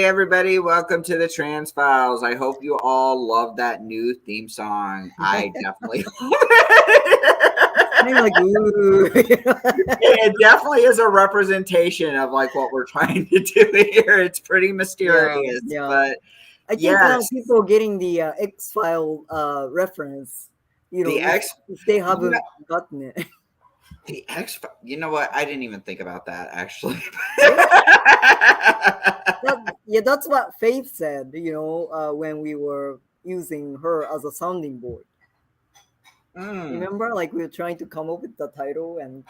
everybody, welcome to the Trans Files. I hope you all love that new theme song. I definitely I'm like, ooh. it definitely is a representation of like what we're trying to do here. It's pretty mysterious, Yeah. but I think now yes, people getting the X-File reference, the X if they you know, haven't gotten it. the X you know what? I didn't even think about that actually. Yeah, that's what Faith said, when we were using her as a sounding board. Mm. Remember, like we were trying to come up with the title, and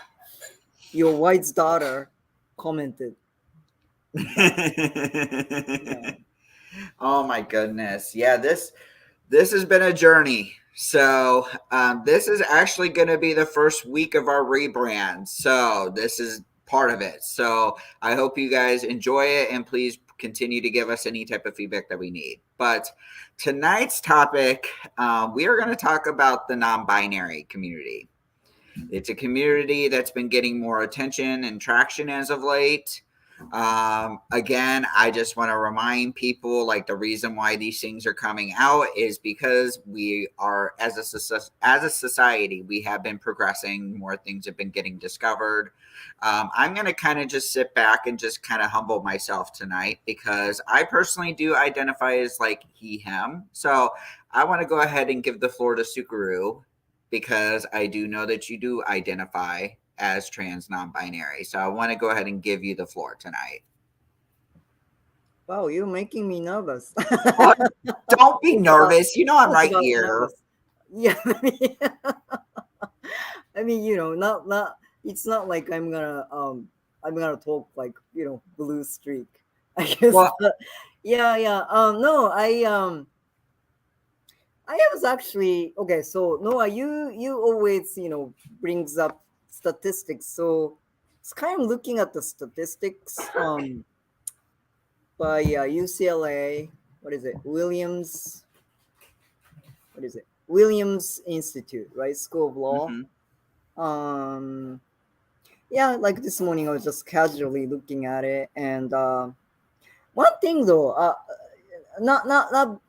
your wife's daughter commented that. Yeah. Oh my goodness. Yeah, this has been a journey. So this is actually going to be the first week of our rebrand. So this is part of it. So I hope you guys enjoy it, and please continue to give us any type of feedback that we need. But tonight's topic, we are going to talk about the non-binary community. It's a community that's been getting more attention and traction as of late. Again, I just want to remind people like the reason why these things are coming out is because we are as a society we have been progressing. More things have been getting discovered. I'm going to kind of just sit back and just kind of humble myself tonight because I personally do identify as like he him. So I want to go ahead and give the floor to Sukaru because I do know that you do identify as trans non-binary. So I want to go ahead and give you the floor tonight. Wow, you're making me nervous. Oh, don't be It's about, nervous. You know I'm it's right about here. nervous. Yeah, I mean, not. It's not like I'm gonna talk like blue streak. I guess, Well, but yeah. No, I was actually okay. So Noah, you always brings up statistics. So it's kind of looking at the statistics by UCLA. What is it? Williams Institute, right? School of Law. mhm. Um, yeah, like this morning I was just casually looking at it, and one thing though, not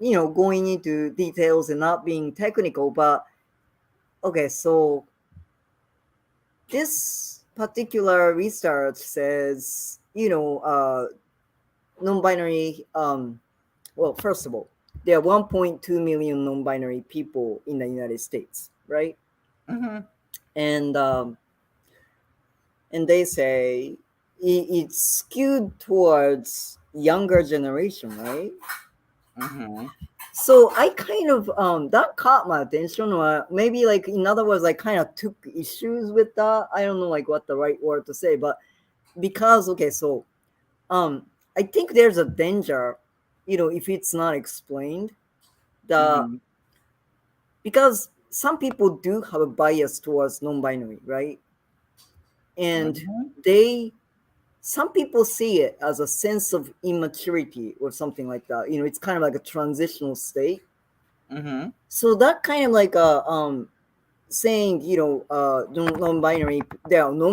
going into details and not being technical, but okay, so this particular research says non-binary. Well, first of all, there are 1.2 million non-binary people in the United States, right? Mhm. And they say it's skewed towards younger generation, right? Mhm. So I kind of that caught my attention, or maybe like in other words, I kind of took issues with that. I don't know like what the right word to say, but because okay, so I think there's a danger, if it's not explained, the Mhm. because some people do have a bias towards non-binary, right? And Mhm. they some people see it as a sense of immaturity or something like that. It's kind of like a transitional state. Mhm. So that kind of like a saying, non-binary, there are more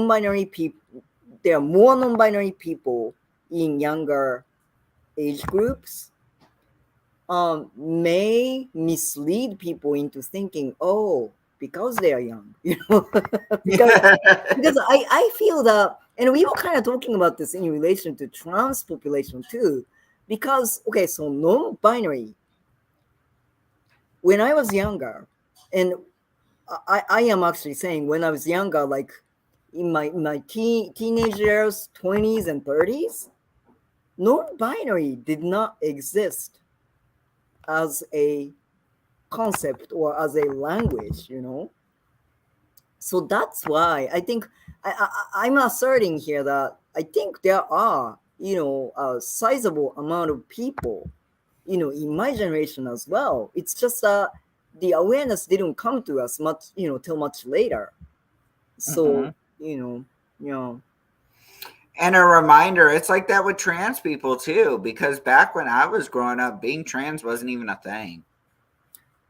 non-binary people in younger age groups, may mislead people into thinking, oh, because they are young, because I feel that, and we were kind of talking about this in relation to trans population too, because okay, so non-binary, when I was younger, and I am actually saying when I was younger, like in my teenage years, 20s and 30s, non-binary did not exist as a concept or as a language, So that's why I think I'm asserting here that I think there are, a sizable amount of people, in my generation as well. It's just that the awareness didn't come to us much, till much later. So, Mhm. you know, you know, And a reminder, it's like that with trans people too, because back when I was growing up, being trans wasn't even a thing.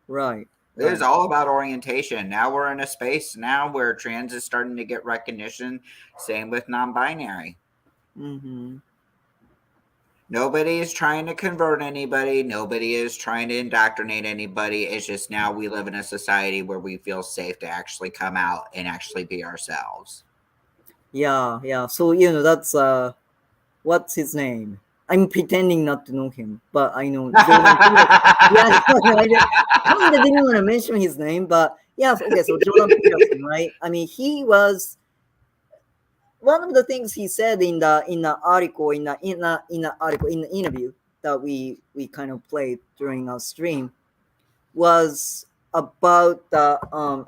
right, It was right. all about orientation. Now we're in a space now where trans is starting to get recognition. Same with non-binary. Mm-hmm. Nobody is trying to convert anybody. Nobody is trying to indoctrinate anybody. It's just now we live in a society where we feel safe to actually come out and actually be ourselves. Yeah, yeah. So that's what's his name? I'm pretending not to know him, but I know Jordan Peterson. Yeah, I kind of didn't want to mention his name, but yeah. Okay, so Jordan Peterson, right? I mean, he was one of the things he said in the article in the article in the interview that we kind of played during our stream was about the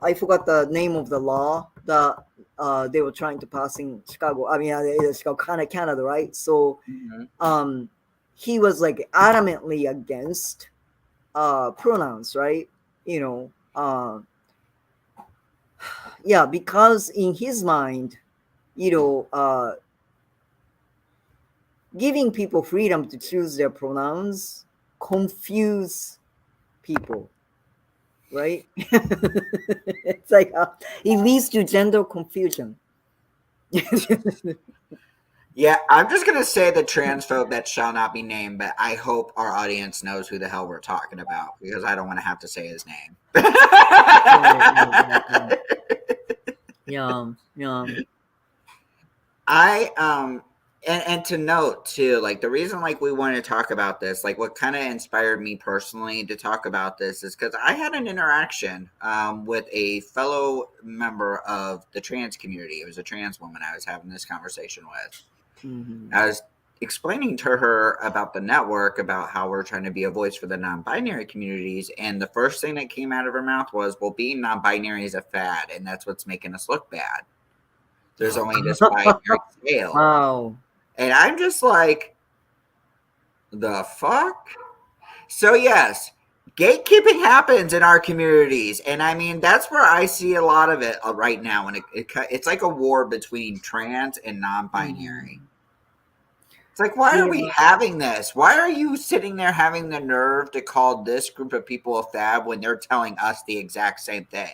I forgot the name of the law that they were trying to pass in Chicago. I mean, Chicago, Canada, right? So Mhm. um, he was like adamantly against pronouns, right? You know, yeah, because in his mind, you know, giving people freedom to choose their pronouns confuse people, right? It's like it leads to gender confusion. Yeah, I'm just gonna say the transphobe that shall not be named, but I hope our audience knows who the hell we're talking about because I don't want to have to say his name. Right, right, right, right. Yeah, yeah. I and to note too, like the reason like we want to talk about this, like what kind of inspired me personally to talk about this is because I had an interaction with a fellow member of the trans community. It was a trans woman I was having this conversation with. Mm-hmm. I was explaining to her about the network, about how we're trying to be a voice for the non-binary communities, and the first thing that came out of her mouth was, "Well, being non-binary is a fad, and that's what's making us look bad. There's only this binary scale." Wow. And I'm just like, the fuck? So, yes, gatekeeping happens in our communities. And I mean, that's where I see a lot of it right now. And it's like a war between trans and non binary. Mm. It's like, why are we Yeah. having this? Why are you sitting there having the nerve to call this group of people a fad when they're telling us the exact same thing?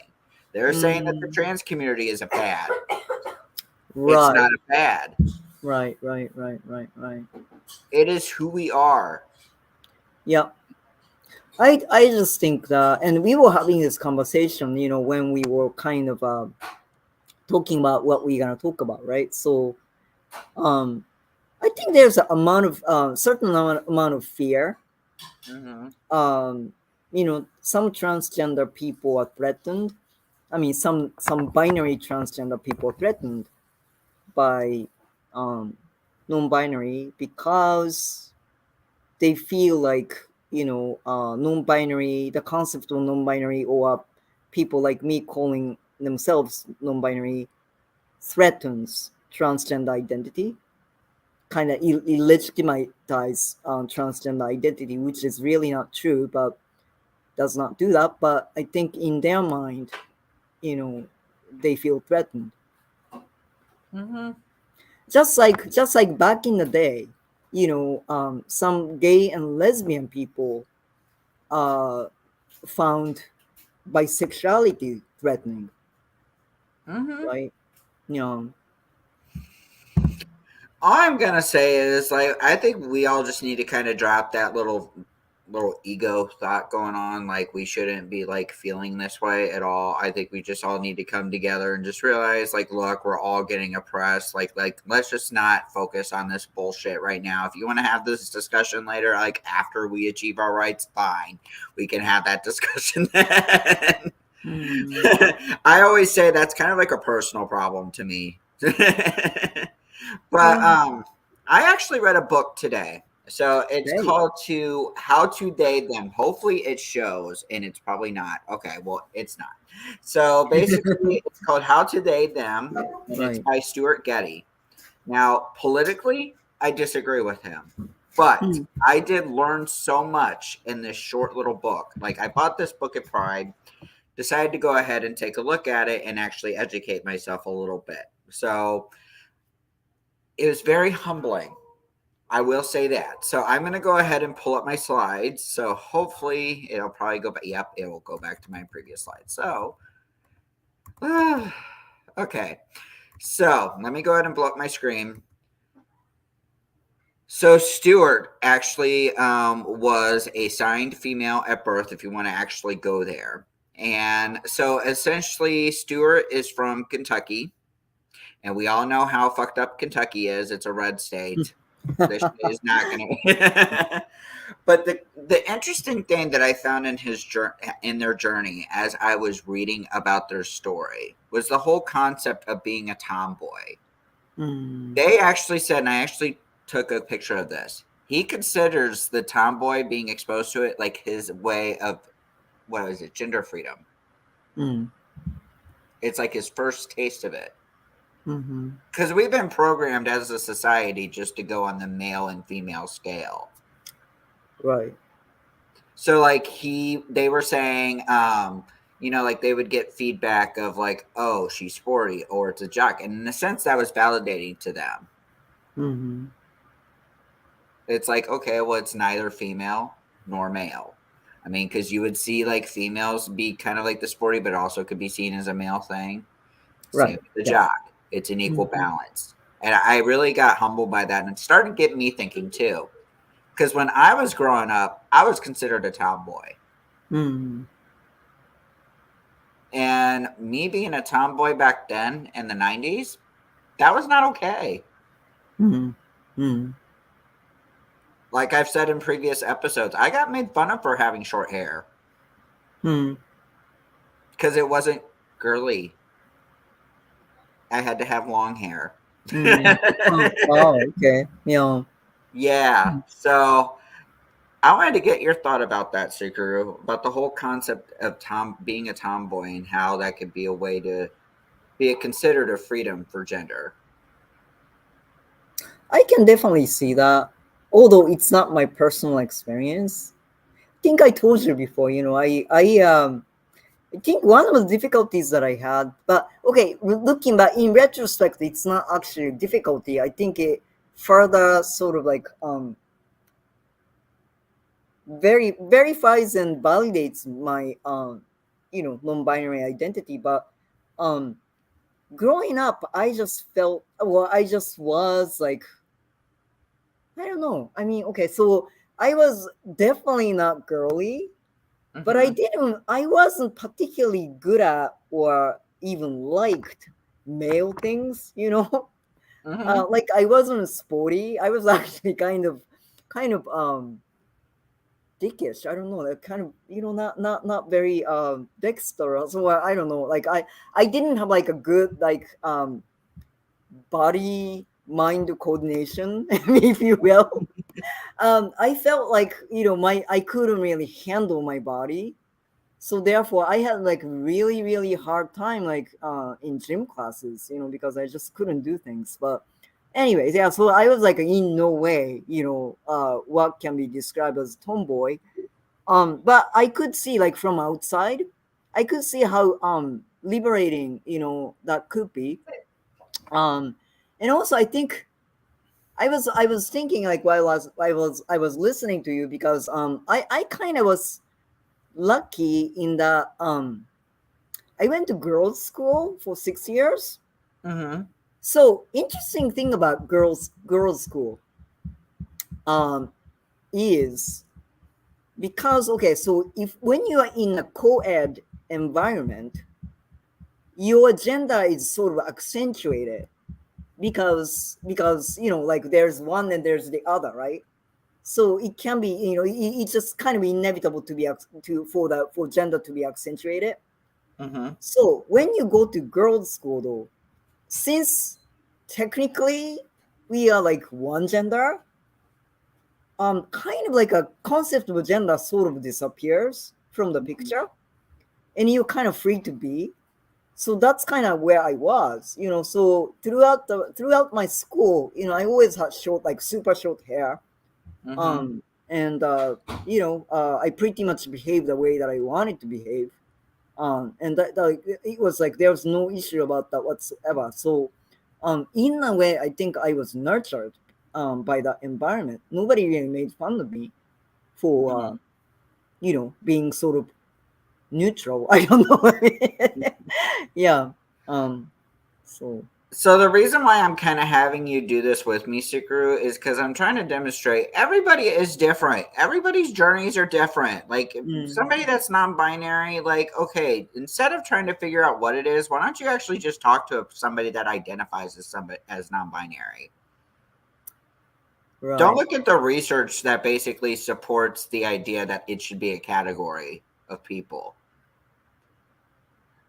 They're saying that the Mm. trans community is a fad. It's not Right, a fad. right, right, right, right, right. It is who we are. Yeah. I just think that, and we were having this conversation, when we were kind of talking about what we're gonna talk about, right? So, um, I think there's a amount of certain amount of fear. Mhm. Um, some transgender people are threatened. I mean, some binary transgender people are threatened by um, non-binary because they feel like non-binary, the concept of non-binary, or people like me calling themselves non-binary threatens transgender identity, kind of illegitimize transgender identity, which is really not true, but does not do that. But I think in their mind, you know, they feel threatened. Mhm. Just like back in the day, some gay and lesbian people uh, found bisexuality threatening, Mhm. right? You know, All I'm gonna say is like I think we all just need to kind of drop that little ego thought going on. Like we shouldn't be like feeling this way at all. I think we just all need to come together and just realize like look, we're all getting oppressed. Like let's just not focus on this bullshit right now. If you want to have this discussion later, like after we achieve our rights, fine. We can have that discussion then. mm, I always say that's kind of like a personal problem to me. But yeah, I actually read a book today. So it's hey, called to How to Date Them. Hopefully it shows, and it's probably not. Okay, well, it's not. So basically it's called How to Date Them, and it's right. by Stuart Getty. Now, politically, I disagree with him. But Mm, I did learn so much in this short little book. Like I bought this book at Pride, decided to go ahead and take a look at it and actually educate myself a little bit. So it was very humbling. I will say that. So I'm going to go ahead and pull up my slides. So hopefully it'll probably go back. Yep, it will go back to my previous slide. So, okay. So let me go ahead and blow up my screen. So Stewart actually was a signed female at birth. If you want to actually go there, and so essentially Stewart is from Kentucky, and we all know how fucked up Kentucky is. It's a red state. This shit is not gonna. But the interesting thing that I found in their journey as I was reading about their story was the whole concept of being a tomboy. Mm, They actually said, and I actually took a picture of this. He considers the tomboy being exposed to it like his way of what is it, gender freedom. mm, It's like his first taste of it. mm-hmm. Because we've been programmed as a society just to go on the male and female scale. Right. So like they were saying, like they would get feedback of like, oh, she's sporty or it's a jock. And in a sense that was validating to them. Mm-hmm. It's like, okay, well, it's neither female nor male. I mean, because you would see like females be kind of like the sporty, but also could be seen as a male thing. Same Right. with the Yeah. jock. It's an equal Mm-hmm. balance. And I really got humbled by that. And it started getting me thinking too. Because when I was growing up, I was considered a tomboy. Mm-hmm. And me being a tomboy back then in the 90s, that was not okay. Mm-hmm. Mm-hmm. Like I've said in previous episodes, I got made fun of for having short hair Mm-hmm. because it wasn't girly. I had to have long hair. Mm-hmm. Oh, oh, okay. Yeah. Yeah. So I wanted to get your thought about that, Sukuru, about the whole concept of being a tomboy and how that could be a way to be considered a freedom for gender. I can definitely see that. Although it's not my personal experience. I think I told you before, I think one of the difficulties that I had, but okay, looking back in retrospect, it's not actually a difficulty. I think it further sort of like very verifies and validates my non-binary identity. But um growing up, I just felt, well, I just was like, I don't know. I mean, okay, so I was definitely not girly, but Mm-hmm. I wasn't particularly good at or even liked male things, Mm-hmm. like I wasn't sporty. I was actually kind of dickish. I don't know, like kind of, not very dexterous. So I don't know, like I didn't have like a good like body mind coordination, if you will. I felt like, my I couldn't really handle my body, so therefore I had like really really hard time like in gym classes, because I just couldn't do things. But anyways, yeah, so I was like in no way, what can be described as tomboy. But I could see, like, from outside, I could see how liberating, that could be. um and also I think I was thinking, like, while I was listening to you, because I kind of was lucky in that I went to girls' school for 6 years. Mm-hmm. So interesting thing about girls' school um, is, because, okay, so if when you are in a co-ed environment, your gender is sort of accentuated, because like there's one and there's the other, right? So it can be, it's just kind of inevitable to be for gender to be accentuated. Mm-hmm. So when you go to girls' school, though, since technically we are like one gender, kind of like a concept of gender sort of disappears from the picture, and you're kind of free to be. So that's kind of where I was, So throughout my school, I always had short, like super short hair, Mm-hmm. and I pretty much behaved the way that I wanted to behave. And like, it was like there was no issue about that whatsoever. So in a way, I think I was nurtured by that environment. Nobody really made fun of me for Mm-hmm. being sort of neutral. I don't know. Yeah. um so So the reason why I'm kind of having you do this with me, Sukru, is because I'm trying to demonstrate everybody is different. Everybody's journeys are different. Like Mm, somebody that's non-binary, like, okay, instead of trying to figure out what it is, why don't you actually just talk to somebody that identifies as somebody as non-binary? Don't right. look at the research that basically supports the idea that it should be a category of people.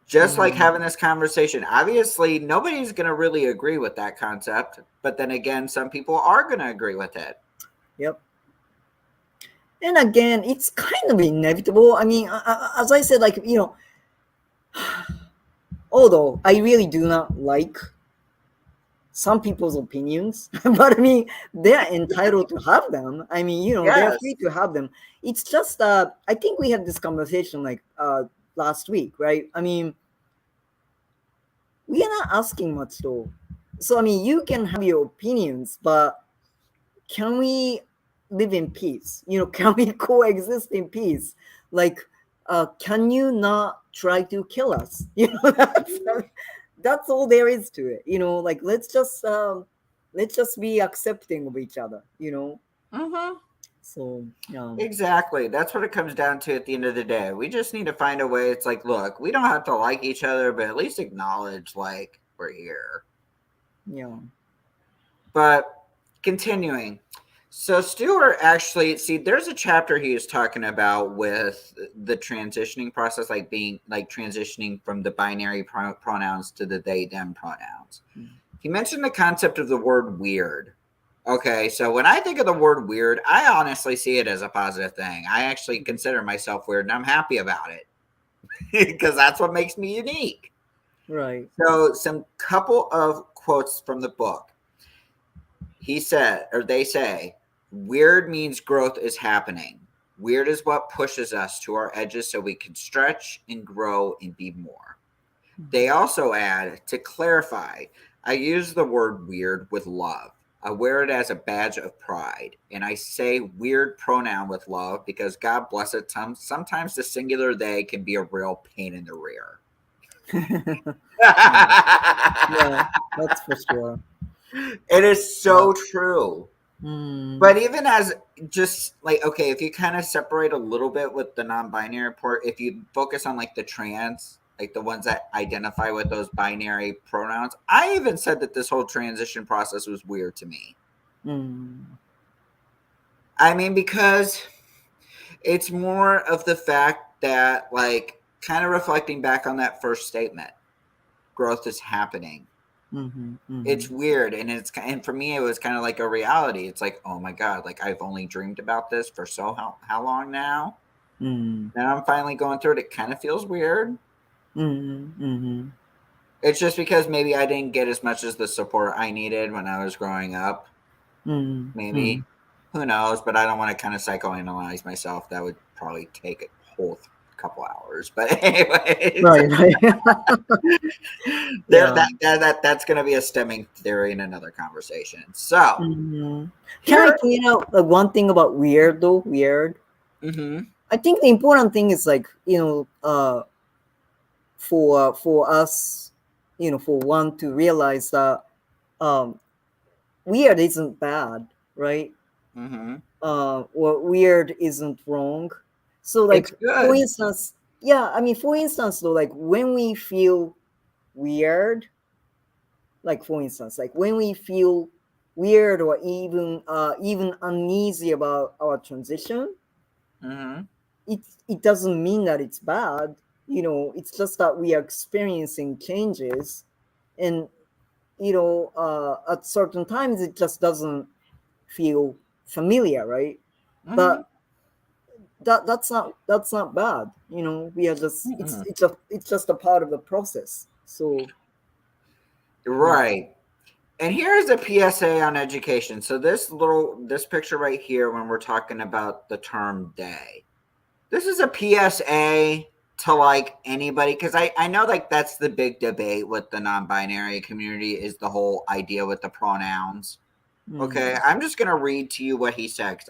Just like Mm, having this conversation. Obviously, nobody's going to really agree with that concept, but then again, some people are going to agree with it. yep. And again, it's kind of inevitable. I mean, as I said, like, although I really do not like some people's opinions, but I mean, they're entitled to have them. I mean, they're Yes. free to have them. It's just, I think we had this conversation like last week, right? I mean, we are not asking much though. So, I mean, you can have your opinions, but can we live in peace? Can we coexist in peace? Like, can you not try to kill us? That's all there is to it. Like let's just be accepting of each other. Mm-hmm. So yeah, Exactly. That's what it comes down to at the end of the day. We just need to find a way. It's like, look, we don't have to like each other, but at least acknowledge, like, we're here. yeah. But continuing. So Stewart actually, see, there's a chapter he was talking about with the transitioning process, like being like transitioning from the binary pronouns to the they them pronouns. Mm. He mentioned the concept of the word weird. Okay, so when I think of the word weird, I honestly see it as a positive thing. I actually consider myself weird and I'm happy about it because that's what makes me unique. Right. So, some couple of quotes from the book. He said, or they say, weird means growth is happening. Weird is what pushes us to our edges so we can stretch and grow and be more. They also add, to clarify, I use the word weird with love. I wear it as a badge of pride. And I say weird pronoun with love because God bless it, sometimes the singular they can be a real pain in the rear. Yeah. Yeah, that's for sure. It is Yeah. so true. Mm, But even as just like, okay, if you kind of separate a little bit with the non-binary part, if you focus on like the trans, like the ones that identify with those binary pronouns, I even said that this whole transition process was weird to me. mm, I mean, because it's more of the fact that, like, kind of reflecting back on that first statement, growth is happening. mm-hmm, mm-hmm, It's weird, and for me, it was kind of like a reality. It's like, oh my god, like I've only dreamed about this for how long now? mm, Now I'm finally going through it. It kind of feels weird. mm-hmm, mm-hmm, It's just because maybe I didn't get as much as the support I needed when I was growing up. mm-hmm, mm-hmm. Maybe. Who knows? But I don't want to kind of psychoanalyze myself. That would probably take a whole couple hours. But anyways, Right, right. there Yeah. that's going to be a stemming theory in another conversation. So Mhm. Can I here. point out like one thing about weird though? Weird. Mm-hmm, I think the important thing is like for us, for one to realize that um, weird isn't bad, right? mm-hmm. Or weird isn't wrong. So It's like for good. instance, yeah, I mean for instance though, like when we feel weird, like for instance, like when we feel weird or even uneasy about our transition, Mm-hmm, it it doesn't mean that it's bad. It's just that we are experiencing changes, and at certain times it just doesn't feel familiar, right? mm-hmm, But that's not bad. We are just mm-hmm. it's just a part of the process. So yeah. Right. And here's a PSA on education. So this picture right here, when we're talking about the term day, this is a PSA to like anybody, because I know like that's the big debate with the non-binary community, is the whole idea with the pronouns. Okay, Mm, I'm just gonna read to you what he said.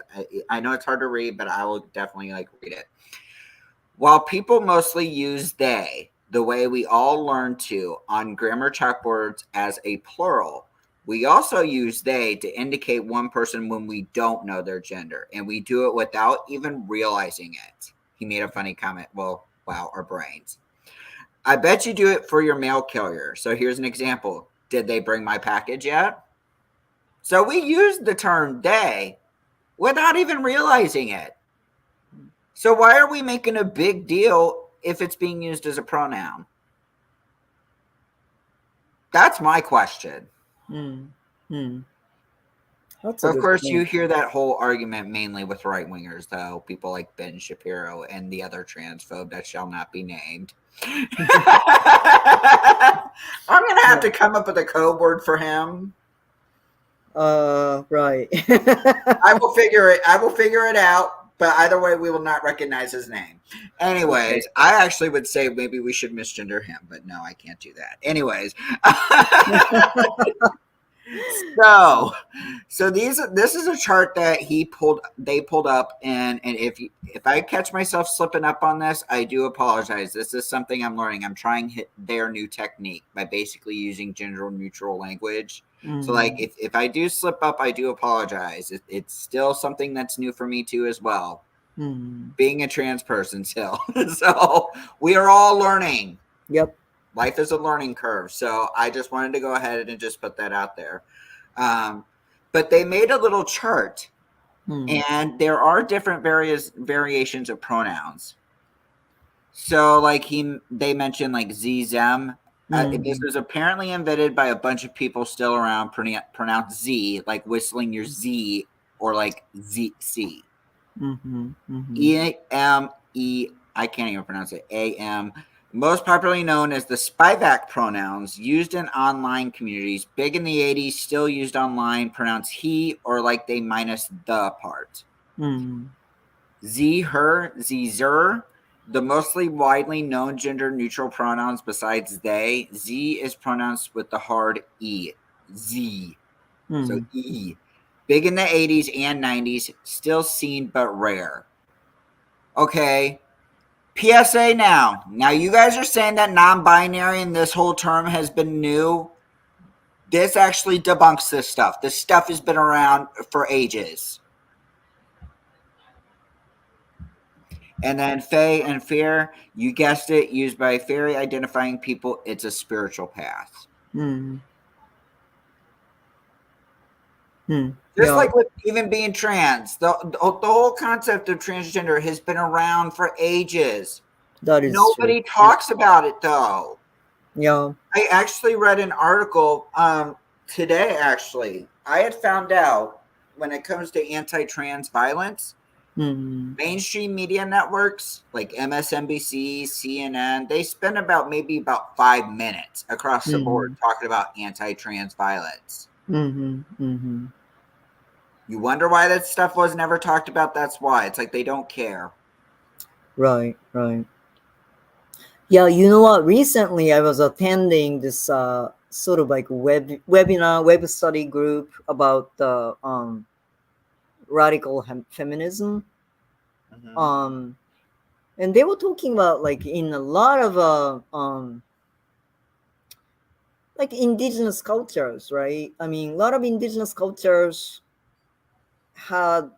I know it's hard to read, but I will definitely like read it. While people mostly use they, the way we all learn to on grammar chalkboards as a plural. We also use they to indicate one person when we don't know their gender, and we do it without even realizing it. He made a funny comment. Well, wow, our brains. I bet you do it for your mail carrier. So here's an example. Did they bring my package yet? So we use the term they without even realizing it. So why are we making a big deal if it's being used as a pronoun? That's my question. Hmm. Hmm. That's a Of good course, you point. hear that whole argument mainly with right wingers, though. People like Ben Shapiro and the other transphobe that shall not be named. I'm going to have Yeah. to come up with a code word for him. Right. I will figure it. I will figure it out. But either way, we will not recognize his name. Okay. Anyways, I actually would say maybe we should misgender him, but no, I can't do that. Anyways, so this is a chart that they pulled up, and if I catch myself slipping up on this, I do apologize. This is something I'm learning. I'm trying their new technique by basically using gender neutral language. So like Mm. if I do slip up, I do apologize. It's still something that's new for me too as well. Mm. Being a trans person still. So we are all learning. Yep. Life is a learning curve. So I just wanted to go ahead and just put that out there. Um, but they made a little chart, Mm. and there are different various variations of pronouns. So, like they mentioned, like z them. This Mm. was apparently invented by a bunch of people still around. Pronounce z like whistling your z, or like z c. Mm-hmm. Mm-hmm. E-M-E, I can't even pronounce it, A-M. Most popularly known as the Spivak pronouns, used in online communities. Big in the 80s, still used online, pronounce he or like they minus the part. Mm. Z, her, z, zer. The mostly widely known gender neutral pronouns besides they, Z is pronounced with the hard E. Z. So Mm. E. Big in the 80s and 90s, still seen but rare. Okay. PSA now. Now you guys are saying that non-binary and this whole term has been new. This actually debunks this stuff. This stuff has been around for ages. And then fae and fear, you guessed it, used by fairy identifying people. It's a spiritual path. Mm. Mm. Just Yeah, like with even being trans, the whole concept of transgender has been around for ages. that is true. Nobody talks about it though. Yeah. I actually read an article today. Actually, I had found out when it comes to anti-trans violence, Mm. mainstream media networks like MSNBC, CNN, they spend about 5 minutes across the board Mm. talking about anti-trans violence. Mm-hmm. Mm-hmm. You wonder why that stuff was never talked about? That's why. It's like they don't care. Right. Right. Yeah. You know what? Recently, I was attending this sort of like web study group about the radical feminism. Mm-hmm. Um, and they were talking about like in a lot of like indigenous cultures, right? I mean, a lot of indigenous cultures had,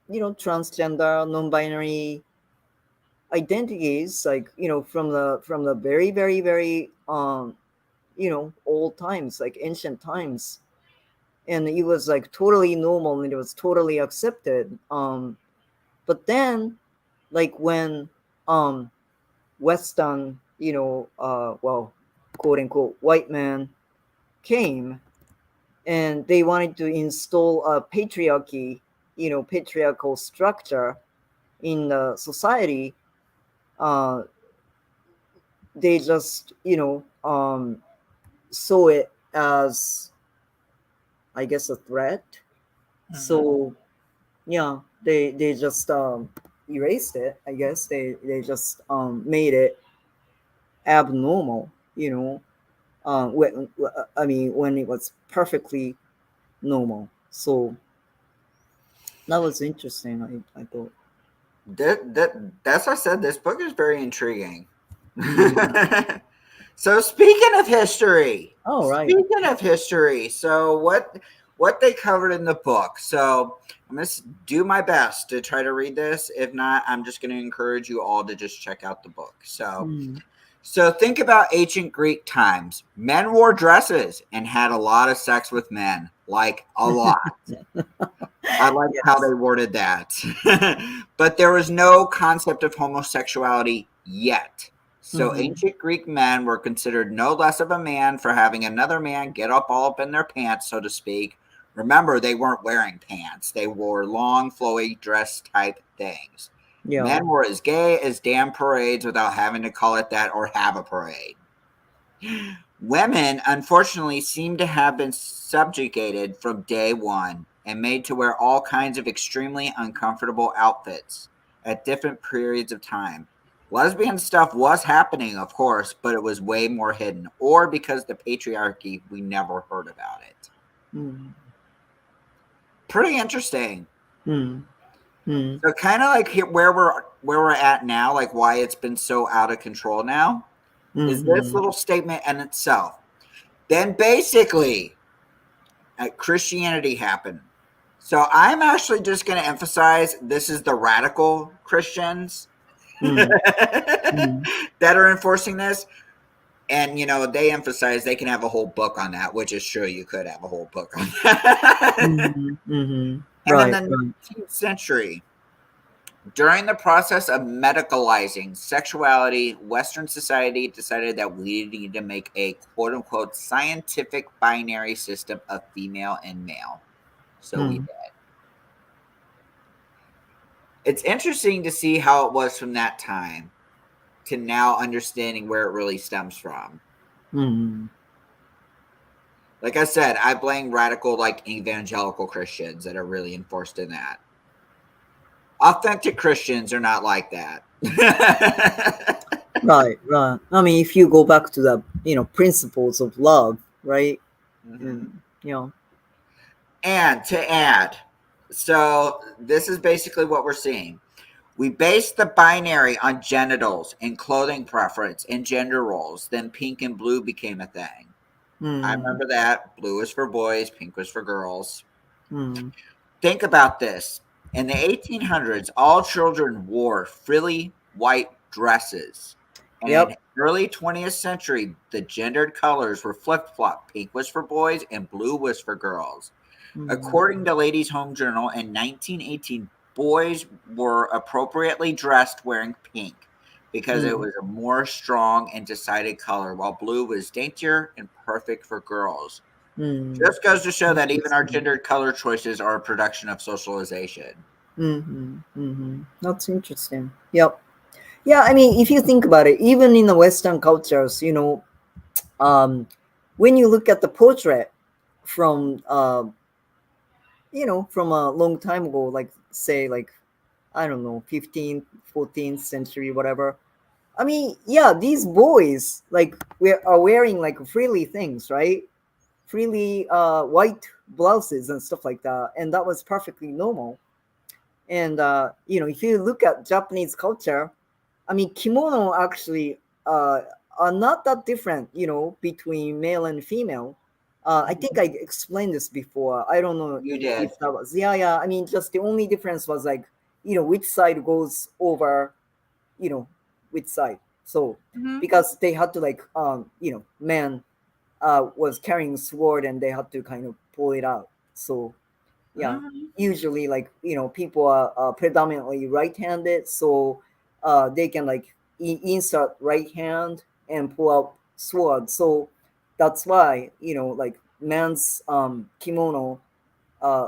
transgender, non-binary identities, like, from the very, very, very old times, like ancient times. And it was like totally normal and it was totally accepted. But then, like when Western, well, quote unquote, white man came and they wanted to install a patriarchy, patriarchal structure in the society. uh, they just, saw it as, I guess, a threat. Mm-hmm. So yeah, they just erased it. I guess they just made it abnormal. I mean, when it was perfectly normal. So that was interesting. I thought. That's what I said. This book is very intriguing. Mm. So Oh, right. speaking of history, so what they covered in the book. So I'm gonna do my best to try to read this. If not, I'm just gonna encourage you all to just check out the book. Mm. So think about ancient Greek times. Men wore dresses and had a lot of sex with men, like a lot. I like how Yes. they worded that. But there was no concept of homosexuality yet. So Mm-hmm. ancient Greek men were considered no less of a man for having another man get up all up in their pants, so to speak. Remember, they weren't wearing pants, they wore long, flowy dress type things. Yeah. Men were as gay as damn parades without having to call it that or have a parade. Women, unfortunately, seem to have been subjugated from day one and made to wear all kinds of extremely uncomfortable outfits at different periods of time. Lesbian stuff was happening, of course, but it was way more hidden, or because the patriarchy, we never heard about it. Mm. Pretty interesting. Mm. Mm. So, kind of like where we're at now, like why it's been so out of control now, is this Mm-hmm. little statement in itself. Then basically, Christianity happened. So I'm actually just going to emphasize this is the radical Christians Mm. Mm. that are enforcing this. And, they emphasize they can have a whole book on that, which is true. You could have a whole book on that. Mm-hmm. Mm-hmm. And in Right. the Right. 19th century, during the process of medicalizing sexuality, Western society decided that we need to make a quote unquote scientific binary system of female and male. So we Mm. did. It's interesting to see how it was from that time to now understanding where it really stems from. Mm. Like I said, I blame radical, like evangelical Christians that are really enforced in that. Authentic Christians are not like that. Right. Right. I mean, if you go back to the principles of love, right? Mhm. And you know. And to add, so this is basically what we're seeing. We based the binary on genitals and clothing preference and gender roles. Then pink and blue became a thing. I Mm. remember that. Blue was for boys, pink was for girls. Mm. Think about this. In the 1800s, all children wore frilly white dresses. And in Yep. early 20th century, the gendered colors were flip-flop. Pink was for boys and blue was for girls. Mm. According to Ladies' Home Journal, in 1918, boys were appropriately dressed wearing pink because it Mm. was a more strong and decided color, while blue was daintier and perfect for girls. Mm. Just goes to show that even our Interesting. gendered color choices are a production of socialization. Mm-hmm. Mm-hmm. That's interesting. Yep. Yeah, I mean, if you think about it, even in the Western cultures, um, when you look at the portrait from, from a long time ago, like say, like I don't know, 15th, 14th century, whatever. I mean, yeah, these boys like we are wearing like frilly things, right? Frilly white blouses and stuff like that, and that was perfectly normal. And if you look at Japanese culture, I mean, kimono actually are not that different, between male and female. I think I explained this before. I don't know You did. if that was, yeah, yeah. I mean, just the only difference was like, which side goes over, you know, which side. So Mm-hmm. because they had to like, man was carrying sword and they had to kind of pull it out. So yeah, Mm-hmm. usually like people are predominantly right-handed, so they can like insert right hand and pull out sword. So that's why like man's kimono,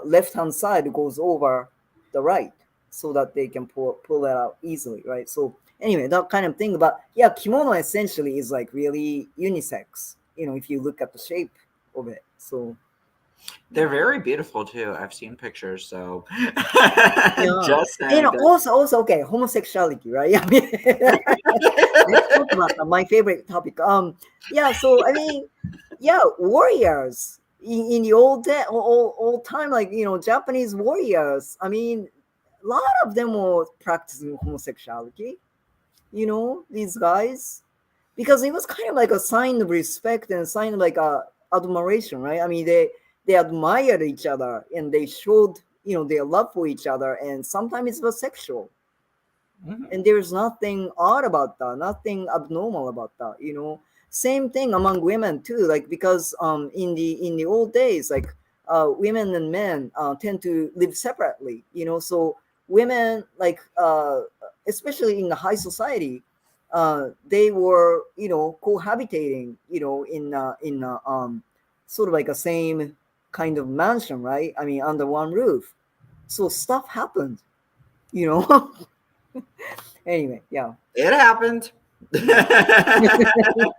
left hand side goes over the right so that they can pull it out easily, right? So anyway, that kind of thing. But yeah, kimono essentially is like really unisex, if you look at the shape of it. So They're yeah. very beautiful too. I've seen pictures, so Yeah. just And saying that. also, okay, homosexuality, right? I mean, let's talk about that, my favorite topic. Yeah, so I mean, yeah, warriors in the old time, like Japanese warriors. I mean, a lot of them were practicing homosexuality. These guys. because it was kind of like a sign of respect and a sign of like admiration, right? I mean, they admired each other and they showed, you know, their love for each other, and sometimes it was sexual. Mhm. And there's nothing odd about that, nothing abnormal about that, you know. Same thing among women too, like because in the old days, like women and men tend to live separately, you know. So women, like especially in the high society, they were, you know, cohabitating, you know, in sort of like a same kind of mansion, right? I mean, under one roof. So stuff happened, you know. Anyway, yeah. It happened. Yeah.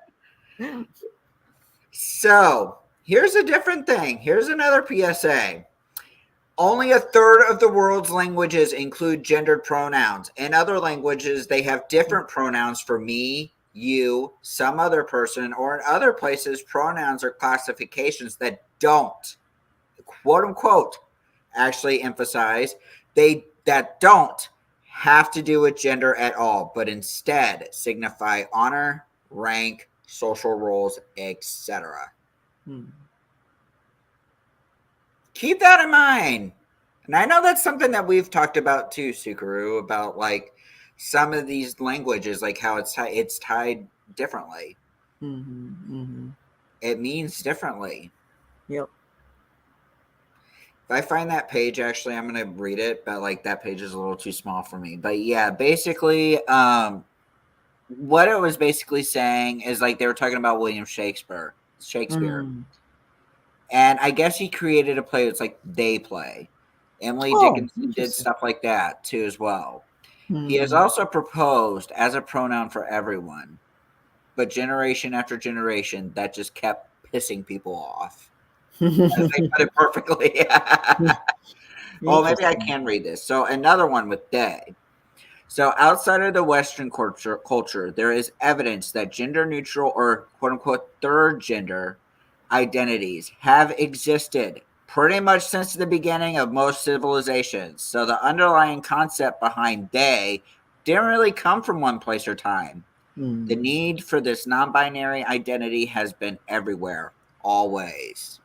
So here's a different thing. Here's another PSA. Only a third of the world's languages include gendered pronouns. In other languages, they have different pronouns for me, you, some other person, or in other places, pronouns or classifications that don't, quote unquote, actually emphasize that don't have to do with gender at all, but instead signify honor, rank, social roles, etc. Hmm. Keep that in mind. And I know that's something that we've talked about too, Sukaru, about like some of these languages, like how it's tied differently. Mhm, mhm. It means differently. Yep. If I find that page, actually, I'm gonna read it, but like that page is a little too small for me. But yeah, basically, what it was basically saying is like they were talking about William Shakespeare, Mm. and I guess he created a play. It's like they play. Emily Oh, Dickinson did interesting. stuff like that too as well. He has Mm. also proposed as a pronoun for everyone, but generation after generation, that just kept pissing people off. As they put it perfectly. Well, maybe I Interesting. can read this. So another one with they. So outside of the Western culture, there is evidence that gender neutral or quote unquote third gender identities have existed pretty much since the beginning of most civilizations. So the underlying concept behind they didn't really come from one place or time. The Mm. need for this non binary identity has been everywhere, always.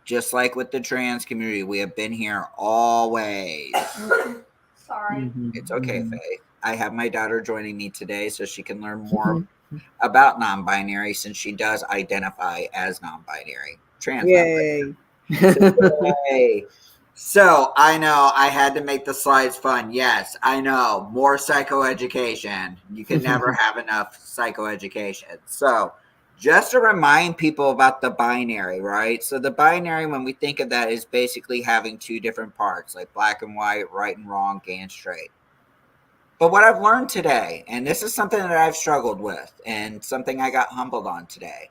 Just like with the trans community, we have been here always. Sorry. Mhm, It's okay, mhm. Faye. I have my daughter joining me today so she can learn more about non binary since she does identify as non binary, trans non Yay. binary. So, yay. So I know I had to make the slides fun. Yes, I know. More psychoeducation. You can never have enough psychoeducation. So just to remind people about the binary, right? So the binary, when we think of that, is basically having two different parts, like black and white, right and wrong, gay and straight. But what I've learned today, and this is something that I've struggled with and something I got humbled on today,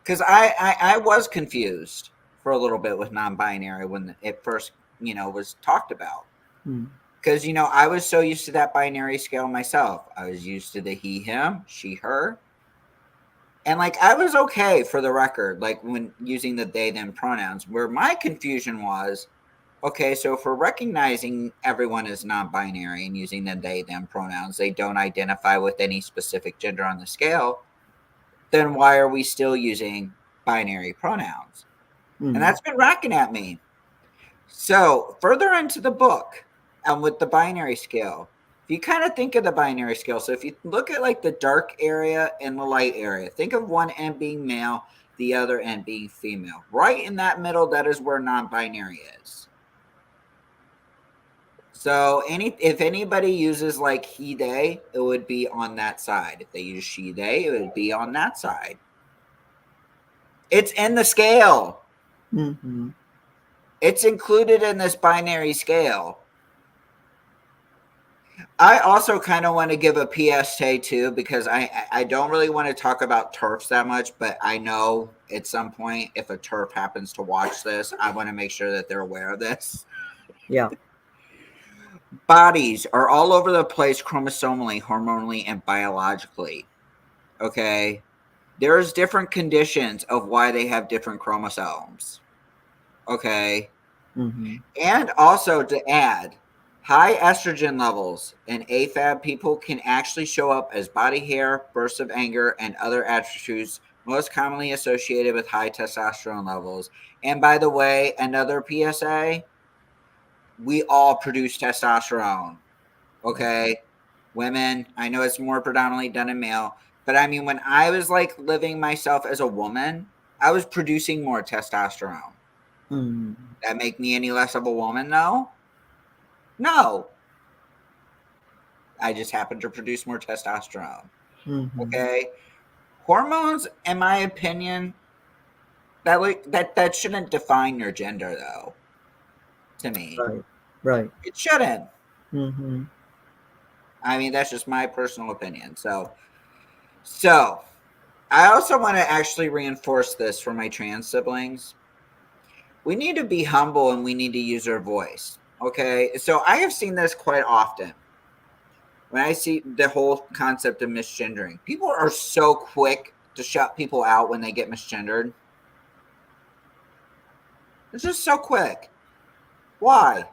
because I was confused for a little bit with non-binary when it first, was talked about. Mm. Because, I was so used to that binary scale myself. I was used to the he, him, she, her. And like, I was okay for the record, like when using the they, them pronouns, where my confusion was, okay, so if we're recognizing everyone as non binary and using the they, them pronouns, they don't identify with any specific gender on the scale, then why are we still using binary pronouns? And Mm. that's been racking at me. So, further into the book, with the binary scale, if you kind of think of the binary scale, so if you look at like the dark area and the light area, think of one end being male, the other end being female. Right in that middle, that is where non binary is. So if anybody uses like he they, it would be on that side. If they use she they, it would be on that side. It's in the scale. Mhm. It's included in this binary scale. I also kind of want to give a PSA too because I don't really want to talk about TERFs that much, but I know at some point if a TERF happens to watch this, I want to make sure that they're aware of this. Yeah. Bodies are all over the place chromosomally, hormonally, and biologically. Okay. There's different conditions of why they have different chromosomes. Okay. Mhm. And also to add, High estrogen levels in AFAB people can actually show up as body hair, bursts of anger, and other attributes most commonly associated with high testosterone levels. And by the way, another PSA, we all produce testosterone. Okay. Women, I know it's more predominantly done in male, but I mean, when I was like living myself as a woman, I was producing more testosterone. Mm. That make me any less of a woman? No. I just happen to produce more testosterone. Mm-hmm. Okay. Hormones, in my opinion, that shouldn't define your gender though. To me. Right. Right. It shouldn't. Mm-hmm. I mean, that's just my personal opinion. So I also want to actually reinforce this for my trans siblings. We need to be humble and we need to use our voice. Okay. So I have seen this quite often. When I see the whole concept of misgendering, people are so quick to shut people out when they get misgendered. It's just so quick. Why?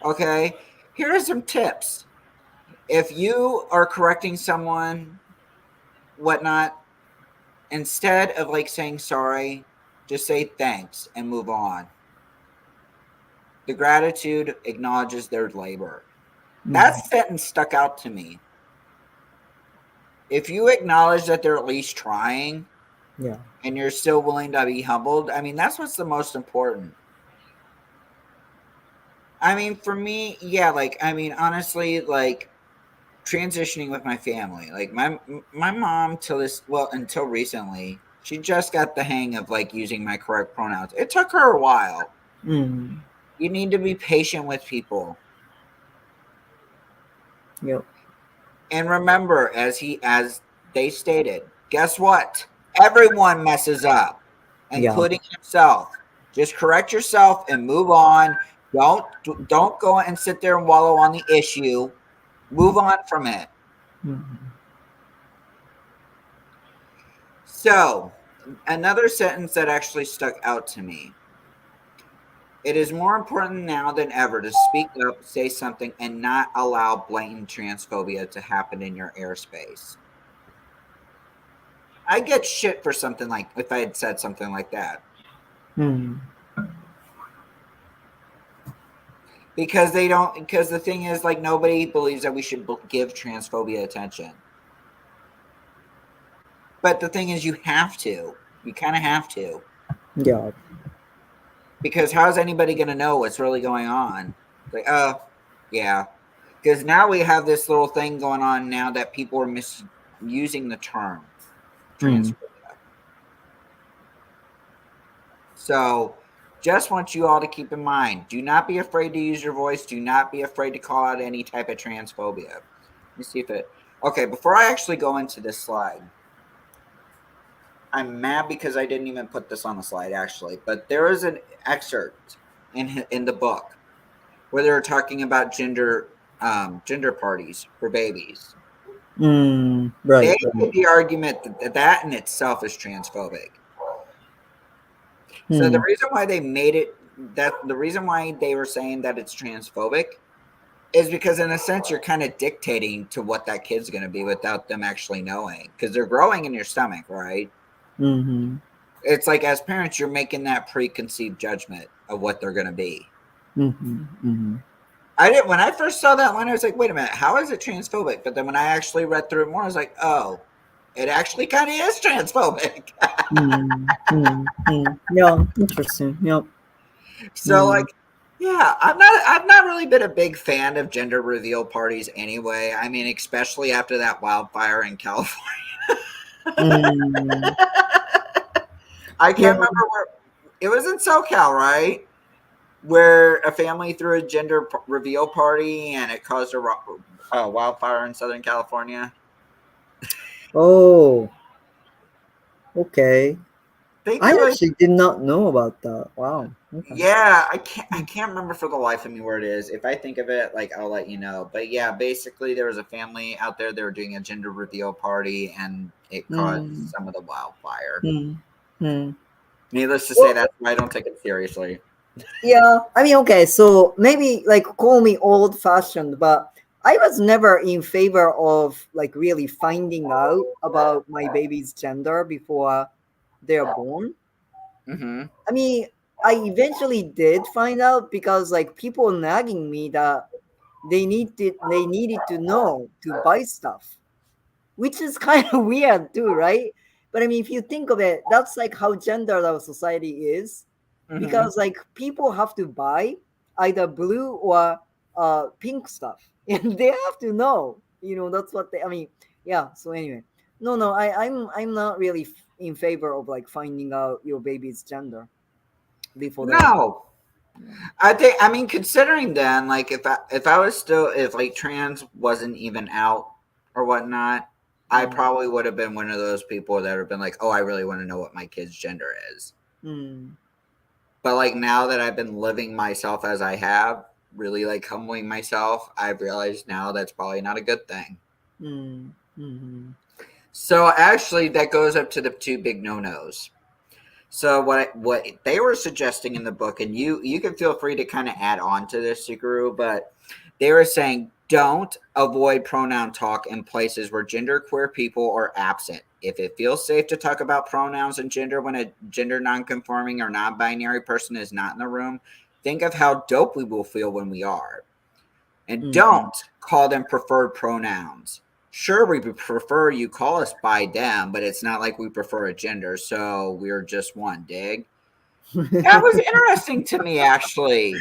Okay. Here are some tips. If you are correcting someone, whatnot, instead of like saying sorry, just say thanks and move on. The gratitude acknowledges their labor. That sentence stuck out to me. If you acknowledge that they're at least trying, Yeah. and you're still willing to be humbled, I mean, that's what's the most important. I mean, for me, yeah, like, I mean, honestly, like, transitioning with my family, like, my mom until recently, she just got the hang of, like, using my correct pronouns. It took her a while. Mm. You need to be patient with people. Yep. And remember, as they stated, guess what? Everyone messes up, Yeah. including himself. Just correct yourself and move on. Don't go and sit there and wallow on the issue. Move on from it. Mm-hmm. So, another sentence that actually stuck out to me. It is more important now than ever to speak up, say something, and not allow blatant transphobia to happen in your airspace. I get shit for something like if I had said something like that. Mm. Because they don't, because the thing is, like, nobody believes that we should give transphobia attention. But the thing is, you have to. You kind of have to. Yeah. Because how's anybody going to know what's really going on? Like, oh, yeah. Because now we have this little thing going on now that people are misusing the term transphobia. So just want you all to keep in mind, do not be afraid to use your voice. Do not be afraid to call out any type of transphobia. Let me see if okay, before I actually go into this slide, I'm mad because I didn't even put this on the slide actually, but there is an excerpt in the book where they're talking about gender parties for babies. Right. They Right. made the argument that in itself is transphobic. So the reason why they made it the reason why they were saying that it's transphobic is because in a sense you're kind of dictating to what that kid's going to be without them actually knowing, because they're growing in your stomach, right? Mm-hmm. It's like as parents you're making that preconceived judgment of what they're going to be. Mm-hmm. Mm-hmm. When I first saw that line, I was like, wait a minute, how is it transphobic? But then when I actually read through it more, I was like, oh, it actually kind of is transphobic. Yeah, interesting. Yep. So like, yeah, I've not really been a big fan of gender reveal parties anyway. I mean, especially after that wildfire in California. Mm. I Yeah. can't remember where it was, in SoCal, right? Where a family threw a gender reveal party and it caused a wildfire in Southern California. Oh, okay. I think I it was. actually did not know about that. Wow. Okay. Yeah, I can't remember for the life of me where it is. If I think of it, like I'll let you know. But yeah, basically there was a family out there. They were doing a gender reveal party, and it caused Mm. some of the wildfire. Mm. Mm. Needless to say, Well, that's why I don't take it seriously. Yeah, I mean, okay, so maybe like call me old fashioned, but I was never in favor of like really finding out about my baby's gender before they're born. Mm-hmm. I mean, I eventually did find out because like people nagging me that they needed to know to buy stuff, which is kind of weird too, right? But I mean, if you think of it, that's like how gendered our society is, Mm-hmm. because like people have to buy either blue or pink stuff, and they have to know. That's what they. I mean, yeah. So anyway, no, I'm not really in favor of like finding out your baby's gender before they're born. No, I think, I mean, considering then, like, if I was still, if like trans wasn't even out or whatnot, I Mm, probably would have been one of those people that have been like, oh, I really want to know what my kid's gender is. mm, But like now that I've been living myself as I have, really like humbling myself, I've realized now that's probably not a good thing. mm, mm, So actually, that goes up to the two big no nos. So what they were suggesting in the book, and you can feel free to kind of add on to this, Suguru, but they were saying don't avoid pronoun talk in places where genderqueer people are absent. If it feels safe to talk about pronouns and gender when a gender nonconforming or non-binary person is not in the room, think of how dope we will feel when we are. And mm, don't call them preferred pronouns. Sure, we prefer you call us by them, but it's not like we prefer a gender, so we're just one. Dig? That was mm. interesting to me, actually.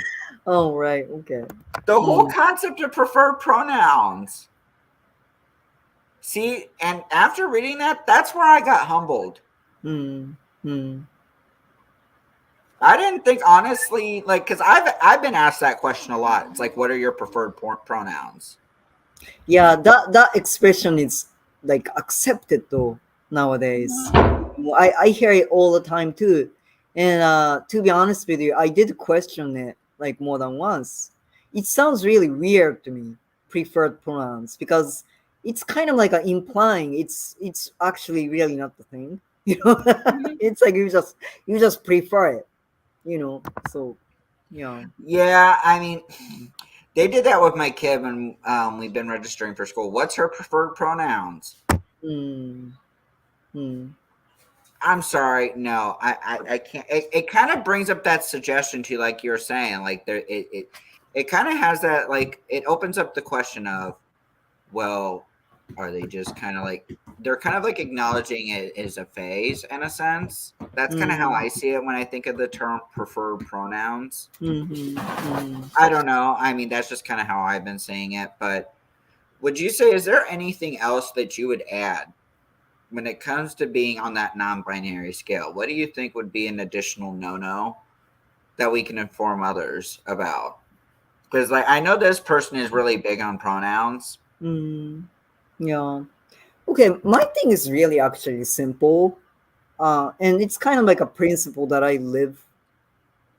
Oh, right. Okay. The whole Mm, concept of preferred pronouns. See, and after reading that, that's where I got humbled. mm, mm. I didn't think, honestly, like, because I've been asked that question a lot. It's like, what are your preferred pronouns? Yeah, that expression is like accepted though nowadays. I hear it all the time too, and to be honest with you, I did question it like more than once. It sounds really weird to me, preferred pronouns, because it's kind of like implying it's actually really not the thing. Mhm. It's like you just prefer it. So yeah. Yeah, I mean, they did that with my kid when we've been registering for school. What's her preferred pronouns? Mm, mm, I'm sorry, no, I can't. It kind of brings up that suggestion to, like you're saying, like it kind of has that, like, it opens up the question of, well, are they just kind of like, they're kind of like acknowledging it as a phase in a sense. That's kind of how mm, I see it when I think of the term preferred pronouns. mm, mm. I don't know. I mean, that's just kind of how I've been saying it. But would you say, is there anything else that you would add when it comes to being on that non-binary scale? What do you think would be an additional no-no that we can inform others about? Because, like, I know this person is really big on pronouns. Mm, yeah. Okay, my thing is really actually simple. And it's kind of like a principle that I live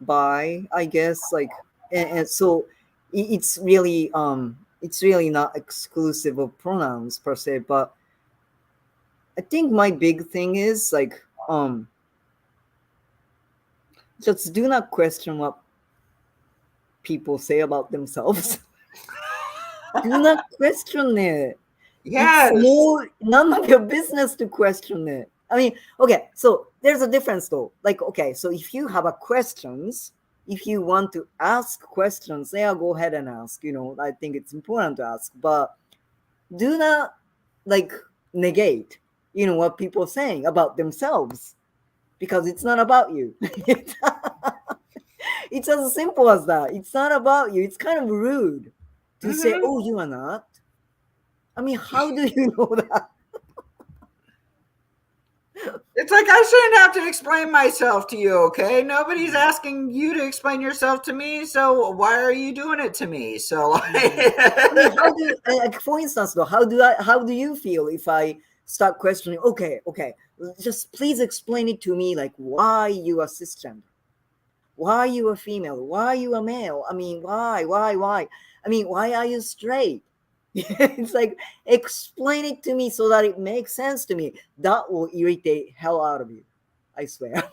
by, I guess. Like, and so it's really not exclusive of pronouns per se, but I think my big thing is like just do not question what people say about themselves. Do not question it. It's Yes. none of your business to question it. I mean, okay, so there's a difference though. Like, okay, so if you have a questions, if you want to ask questions, yeah, go ahead and ask. I think it's important to ask, but do not like negate, what people are saying about themselves because it's not about you. It's as simple as that. It's not about you. It's kind of rude to say, Hmm. "Oh, you are not." I mean, how do you know that? It's like I shouldn't have to explain myself to you, okay? Nobody's asking you to explain yourself to me, so why are you doing it to me? So, Mm. I mean, how do like for instance though, how do you feel if I start questioning? Okay, just please explain it to me. Like, why you are cisgender? Why you a female? Why you a male? I mean, why? I mean, why are you straight? It's like explain it to me so that it makes sense to me. That will irritate hell out of you. I swear.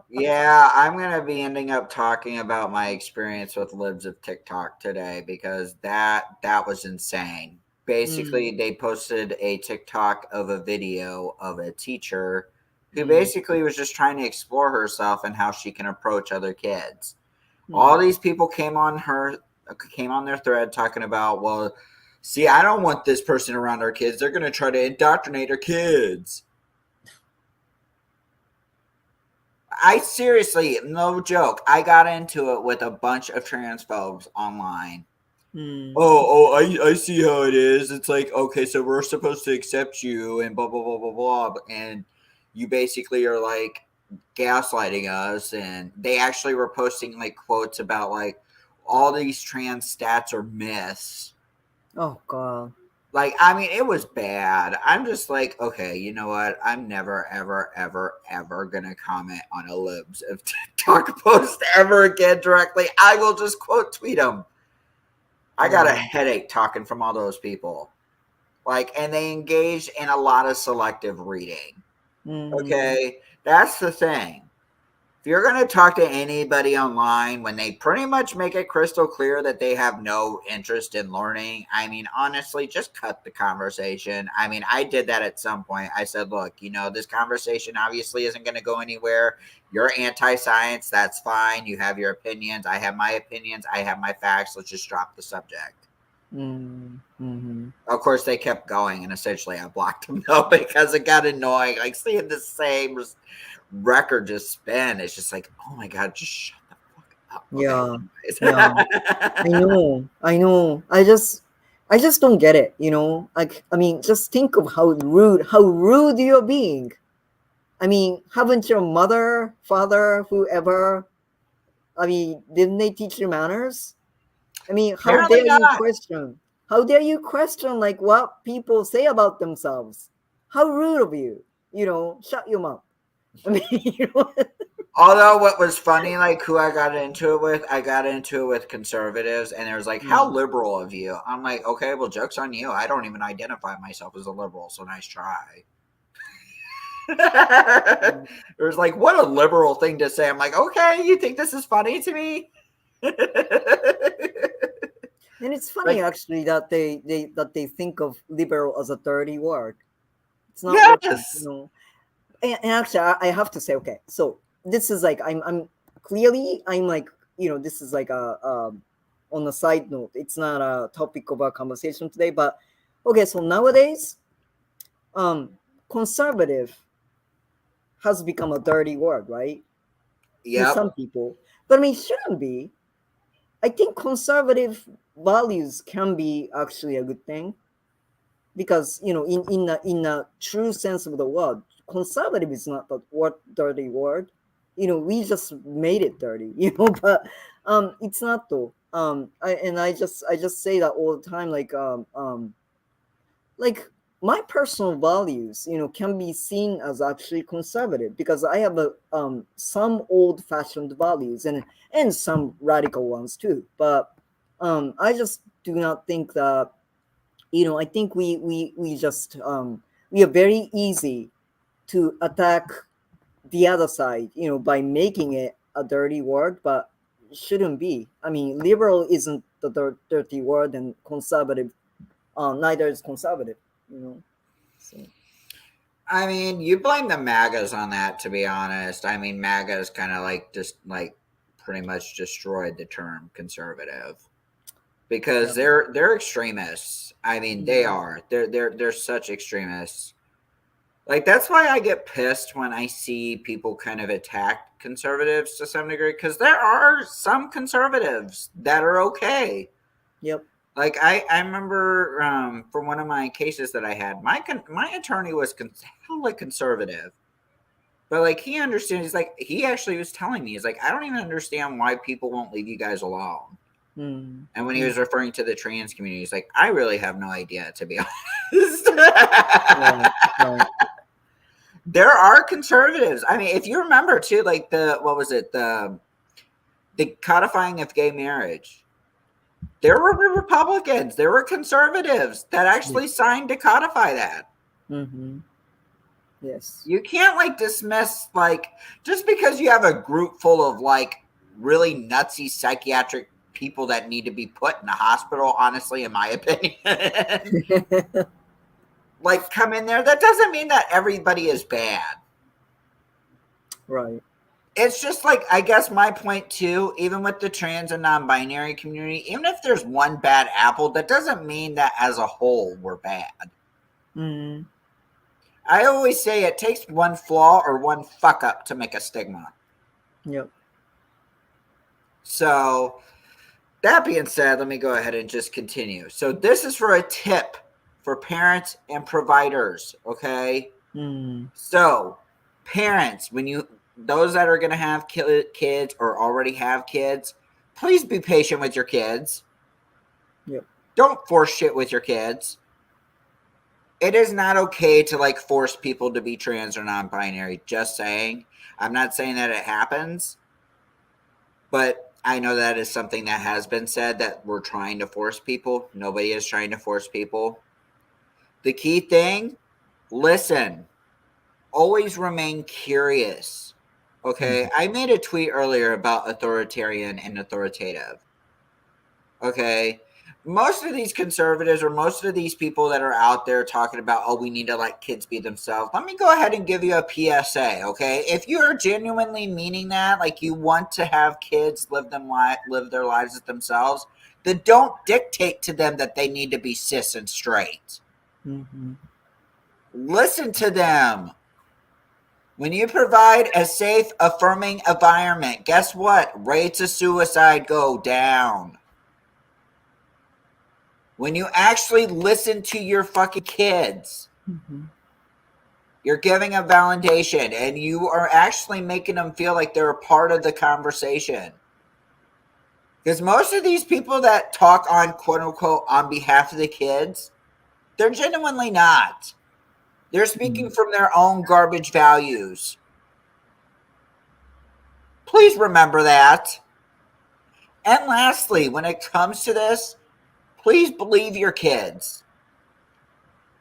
Yeah, I'm gonna be ending up talking about my experience with Libs of TikTok today because that was insane. Basically, Mm, they posted a TikTok of a video of a teacher who mm, basically was just trying to explore herself and how she can approach other kids. All mm. these people came on their thread talking about, well, see, I don't want this person around our kids. They're gonna try to indoctrinate our kids. I seriously, no joke. I got into it with a bunch of transphobes online. Mm. I see how it is. It's like, okay, so we're supposed to accept you and blah blah blah blah blah, and you basically are like gaslighting us. And they actually were posting like quotes about like all these trans stats are myths. Oh God. Like, I mean, it was bad. I'm just like, okay, you know what? I'm never, ever, ever, ever gonna comment on a libs of TikTok post ever again directly. I will just quote tweet them. I got a Yeah. headache talking from all those people. Like, and they engaged in a lot of selective reading. Mm-hmm. Okay, that's the thing. If you're going to talk to anybody online when they pretty much make it crystal clear that they have no interest in learning, I mean, honestly, just cut the conversation. I mean, I did that at some point. I said, look, you know, this conversation obviously isn't going to go anywhere. You're anti science. That's fine. You have your opinions. I have my opinions. I have my facts. Let's just drop the subject. Mm-hmm. Of course, they kept going, and essentially I blocked them though because it got annoying. Like seeing the same record just spin. It's just like, oh my god, just shut the fuck up. Okay, Yeah. Yeah. I anyways. know. I know. I just don't get it, you know? Like, I mean, just think of how rude you're being. I mean, haven't your mother, father, whoever, I mean, didn't they teach you manners? I mean, how Apparently dare you not. question? How dare you question like what people say about themselves? How rude of you. You know, shut your mouth. I mean, you know, Although what was funny, like who I got into it with, I got into it with conservatives, and it was like, "How mm, liberal of you." I'm like, "Okay, well, joke's on you. I don't even identify myself as a liberal, so nice try." It mm. was like, "What a liberal thing to say." I'm like, "Okay, you think this is funny to me?" And it's funny Like, actually that they think of liberal as a dirty word. It's not working, you yes, know. And actually, I have to say, okay, so this is like I'm clearly I'm like you know this is like a on a side note. It's not a topic of our conversation today, but okay. So nowadays, um, conservative has become a dirty word, right? To yep, some people, but I mean, it shouldn't be. I think conservative values can be actually a good thing because you know in a true sense of the word conservative is not the word dirty word, you know, we just made it dirty, you know, but it's not though. I just say that all the time like my personal values, you know, can be seen as actually conservative because I have a some old fashioned values and some radical ones too, but I just do not think that, you know, I think we just we are very easy to attack the other side, you know, by making it a dirty word, but it shouldn't be. I mean, liberal isn't the dirty word, and conservative, neither is conservative, you know. So I mean, you blame the MAGAs on that, to be honest. I mean, MAGAs kind of like just like pretty much destroyed the term conservative yeah. because they're extremists. I mean, they Mhm. are. They're such extremists. Like that's why I get pissed when I see people kind of attack conservatives to some degree because there are some conservatives that are okay. Yep. Like I remember for one of my cases that I had, my attorney was hella conservative, but like he understands. He's like he actually was telling me, he's like, I don't even understand why people won't leave you guys alone. Mm. And when he Mm. was referring to the trans community, he's like, I really have no idea, to be honest. Right. Right. There are conservatives. I mean, if you remember too, like the what was it the codifying of gay marriage. There were Republicans, there were conservatives that Yeah. actually signed to codify that. Mm-hmm. Yes. You can't like dismiss like just because you have a group full of like really nutsy psychiatric people that need to be put in a hospital, honestly, in my opinion. Like come in there, that doesn't mean that everybody is bad. Right. It's just like I guess my point too, even with the trans and non-binary community, even if there's one bad apple, that doesn't mean that as a whole we're bad. Mm. I always say it takes one flaw or one fuck up to make a stigma. Yep. So that being said, let me go ahead and just continue. So this is for a tip for parents and providers, okay? Mm. So parents, when you those that are going to have kids or already have kids, please be patient with your kids. Yep. Don't force shit with your kids. It is not okay to like force people to be trans or non-binary. Just saying. I'm not saying that it happens, but I know that is something that has been said that we're trying to force people. Nobody is trying to force people. The key thing, listen. Always remain curious. Okay, I made a tweet earlier about authoritarian and authoritative. Okay, most of these conservatives or most of these people that are out there talking about, oh, we need to let kids be themselves. Let me go ahead and give you a PSA. Okay, if you are genuinely meaning that, like you want to have kids live their lives as themselves, then don't dictate to them that they need to be cis and straight. Mm-hmm. Listen to them. When you provide a safe, affirming environment, guess what? Rates of suicide go down. When you actually listen to your fucking kids, Mm-hmm. you're giving a validation and you are actually making them feel like they're a part of the conversation. Because most of these people that talk on quote unquote on behalf of the kids, they're genuinely not. They're speaking from their own garbage values. Please remember that. And lastly, when it comes to this, please believe your kids.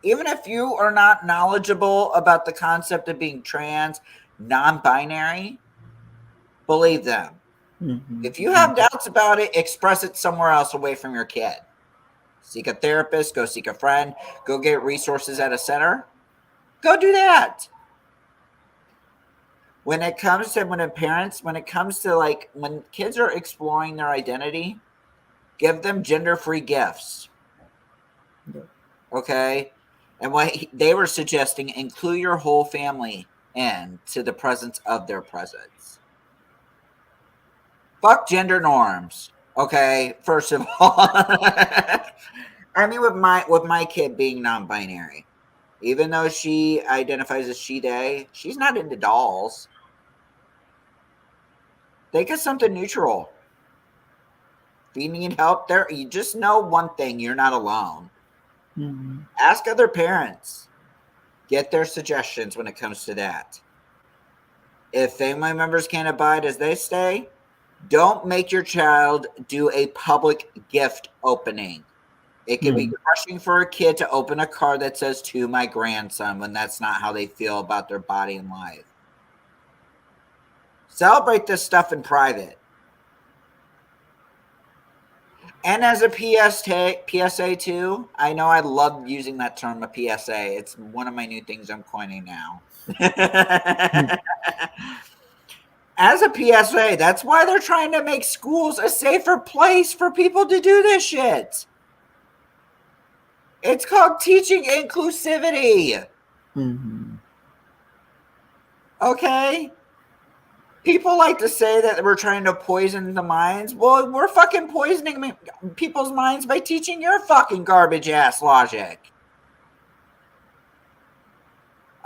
Even if you are not knowledgeable about the concept of being trans, non-binary, believe them. Mm-hmm. If you have doubts about it, express it somewhere else away from your kid. Seek a therapist, go seek a friend, go get resources at a center. Go do that. When it comes to when kids are exploring their identity, give them gender-free gifts. Yep. Okay? And what they were suggesting, include your whole family into the presence of their presence. Fuck gender norms. Okay, first of all. I mean with my kid being non-binary. Even though she identifies as she they, she's not into dolls. Think of something neutral. If you need help there, you just know one thing, you're not alone. Mm-hmm. Ask other parents. Get their suggestions when it comes to that. If family members can't abide as they stay, don't make your child do a public gift opening. It can be crushing for a kid to open a card that says to my grandson when that's not how they feel about their body and life. Celebrate this stuff in private. And as a PSA too, I know I love using that term, a PSA. It's one of my new things I'm coining now. As a PSA, that's why they're trying to make schools a safer place for people to do this shit. It's called teaching inclusivity. Mm-hmm. Okay? People like to say that we're trying to poison the minds. Well, we're fucking poisoning people's minds by teaching your fucking garbage ass logic.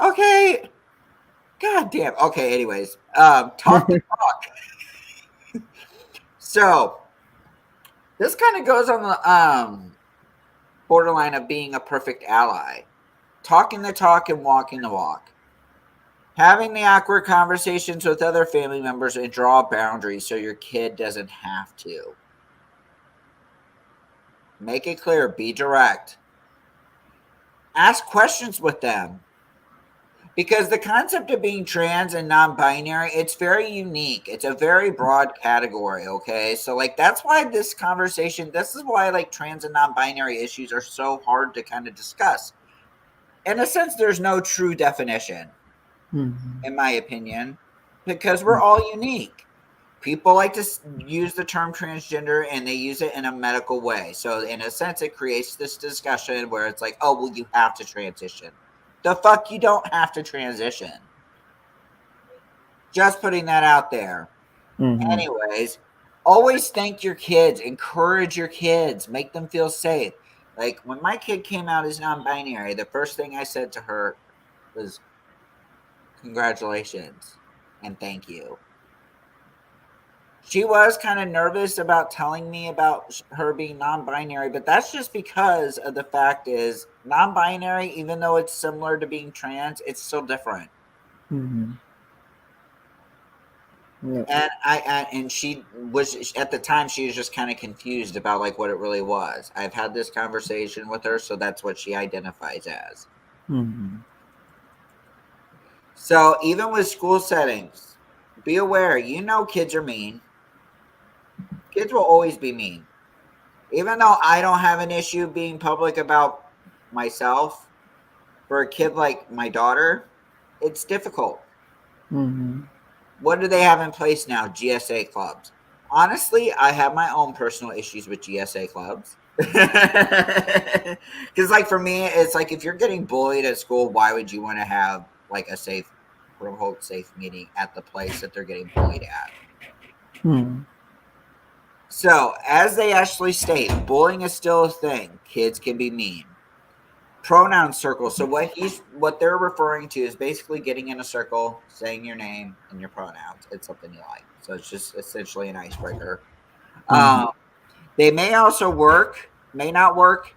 Okay? God damn. Okay, anyways. Talk the talk. So, this kind of goes on the borderline of being a perfect ally. Talking the talk and walking the walk. Having the awkward conversations with other family members and draw boundaries so your kid doesn't have to. Make it clear, be direct. Ask questions with them. because the concept of being trans and non-binary, it's very unique. It's a very broad category. Okay, so like that's why this conversation, this is why like trans and non-binary issues are so hard to kind of discuss. In a sense, there's no true definition, Mhm. in my opinion, because we're all unique. People like to use the term transgender and they use it in a medical way. So in a sense, it creates this discussion where it's like, oh, well, you have to transition. The fuck, you don't have to transition. Just putting that out there. Mhm. Anyways, always thank your kids, encourage your kids, make them feel safe. Like when my kid came out as non-binary, the first thing I said to her was congratulations and thank you. She was kind of nervous about telling me about her being non-binary, but that's just because of the fact is non-binary, even though it's similar to being trans, it's still different. Mhm. Yeah. And she was at the time she was just kind of confused about like what it really was. I've had this conversation with her, so that's what she identifies as. Mhm. So even with school settings, be aware, kids are mean. Kids will always be mean. Even though I don't have an issue being public about myself, for a kid like my daughter, it's difficult. Mhm. What do they have in place now? GSA clubs. Honestly, I have my own personal issues with GSA clubs. Because, like, for me, it's like if you're getting bullied at school, why would you want to have like a safe, quote unquote, safe meeting at the place that they're getting bullied at? Mhm. So, as they actually state, bullying is still a thing. Kids can be mean. Pronoun circle. So what they're referring to is basically getting in a circle, saying your name and your pronouns. It's something you like. So it's just essentially an icebreaker. Mhm. Um, they may also work, may not work,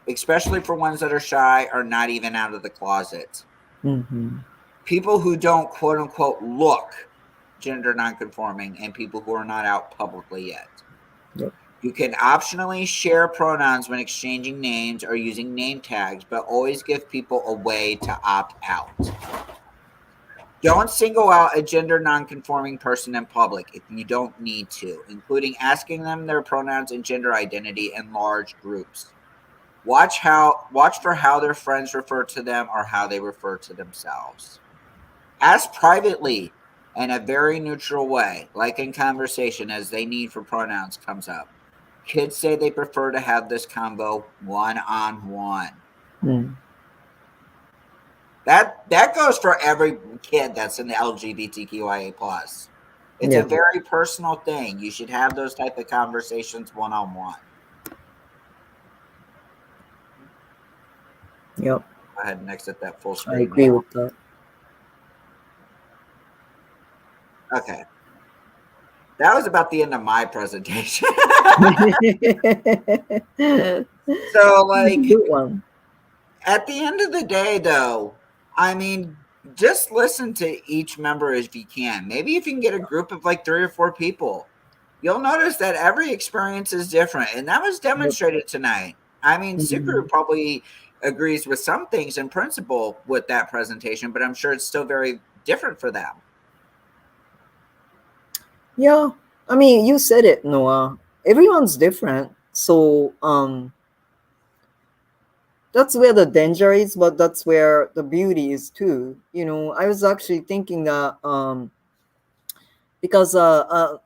especially for ones that are shy or not even out of the closet. Mhm. People who don't quote unquote look gender nonconforming and people who are not out publicly yet. Yep. You can optionally share pronouns when exchanging names or using name tags, but always give people a way to opt out. Don't single out a gender nonconforming person in public if you don't need to, including asking them their pronouns and gender identity in large groups. Watch for how their friends refer to them or how they refer to themselves. Ask privately in a very neutral way, like in conversation as they need for pronouns comes up. Kids say they prefer to have this combo one on one. Mhm. That goes for every kid that's in the LGBTQIA plus. It's a Yeah. very personal thing. You should have those type of conversations one on one. Yep. Go ahead and exit that full I screen agree now. with that. Okay, that was about the end of my presentation. So, like, Good one. at the end of the day, though, I mean, just listen to each member if you can. Maybe if you can get a group of like 3 or 4 people, you'll notice that every experience is different. And that was Yep. demonstrated tonight. I mean, Sukuru Mhm. probably agrees with some things in principle with that presentation, but I'm sure it's still very different for them. Yeah. I mean, you said it, Noah. Everyone's different. So, that's where the danger is, but that's where the beauty is too. I was actually thinking that because I'm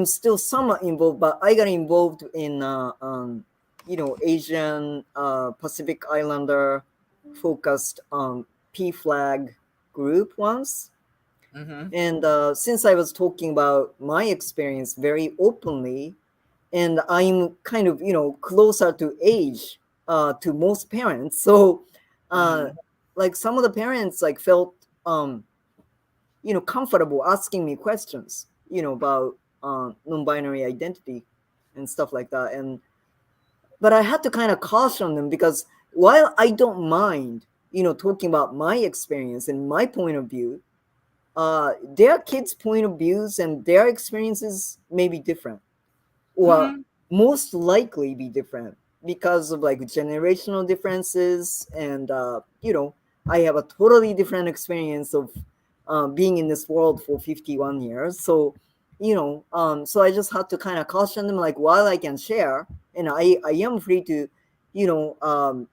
still somewhat involved, but I got involved in Asian Pacific Islander focused P flag group once. Mm-hmm. And since I was talking about my experience very openly, and I'm kind of closer to age to most parents, so uh, Mm-hmm. like some of the parents like felt comfortable asking me questions about non-binary identity and stuff like that. And but I had to kind of caution them because while I don't mind talking about my experience and my point of view, their kids' point of views and their experiences may be different, or Mm-hmm. most likely be different because of like generational differences and I have a totally different experience of being in this world for 51 years. So, so I just had to kind of caution them, like, while I can share, and I am free to, you know,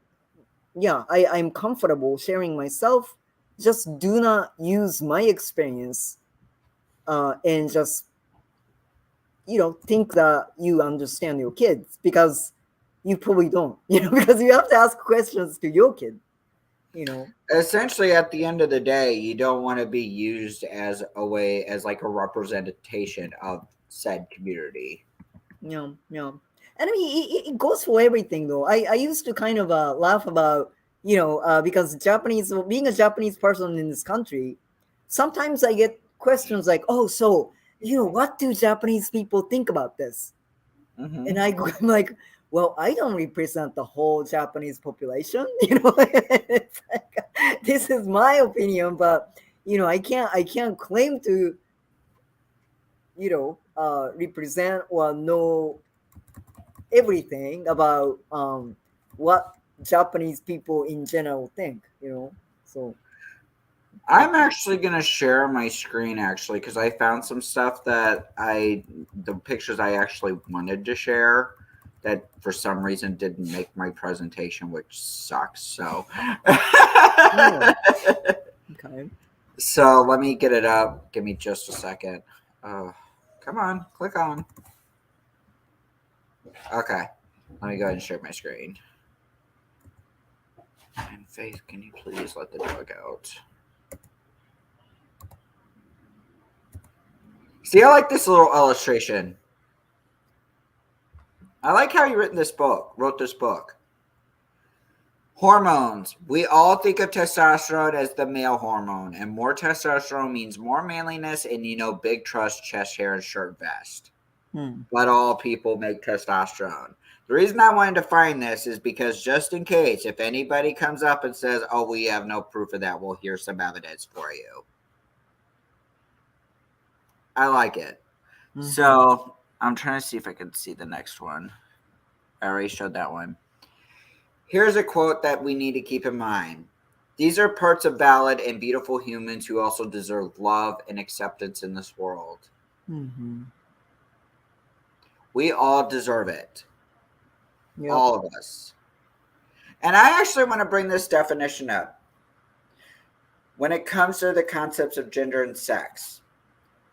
yeah, I'm comfortable sharing myself. Just do not use my experience and just, think that you understand your kids, because you probably don't, because you have to ask questions to your kid, you know. Essentially, at the end of the day, you don't want to be used as a way, as like a representation of said community. Yeah, yeah. And I mean, it goes for everything, though. I used to kind of laugh about, because being a Japanese person in this country, sometimes I get questions like, oh, so, what do Japanese people think about this? Mm-hmm. And I'm like, well, I don't represent the whole Japanese population, It's like, this is my opinion, but, I can't claim to, represent or know everything about what Japanese people in general think. So yeah. I'm actually gonna share my screen actually because I found some stuff that the pictures I actually wanted to share that for some reason didn't make my presentation, which sucks. So, Oh, okay. so let me get it up. Give me just a second. Come on, click on. Okay, let me go ahead and share my screen. And Faith, can you please let the dog out? See, I like this little illustration. I like how you wrote this book. Hormones. We all think of testosterone as the male hormone, and more testosterone means more manliness and, big trust, chest hair, and shirt vest. But all people make testosterone. The reason I wanted to find this is because just in case, if anybody comes up and says, oh, we have no proof of that, we'll hear some evidence for you. I like it. Mm-hmm. So I'm trying to see if I can see the next one. I already showed that one. Here's a quote that we need to keep in mind. These are parts of valid and beautiful humans who also deserve love and acceptance in this world. Mm-hmm. We all deserve it. Yep. All of us. And I actually want to bring this definition up. When it comes to the concepts of gender and sex,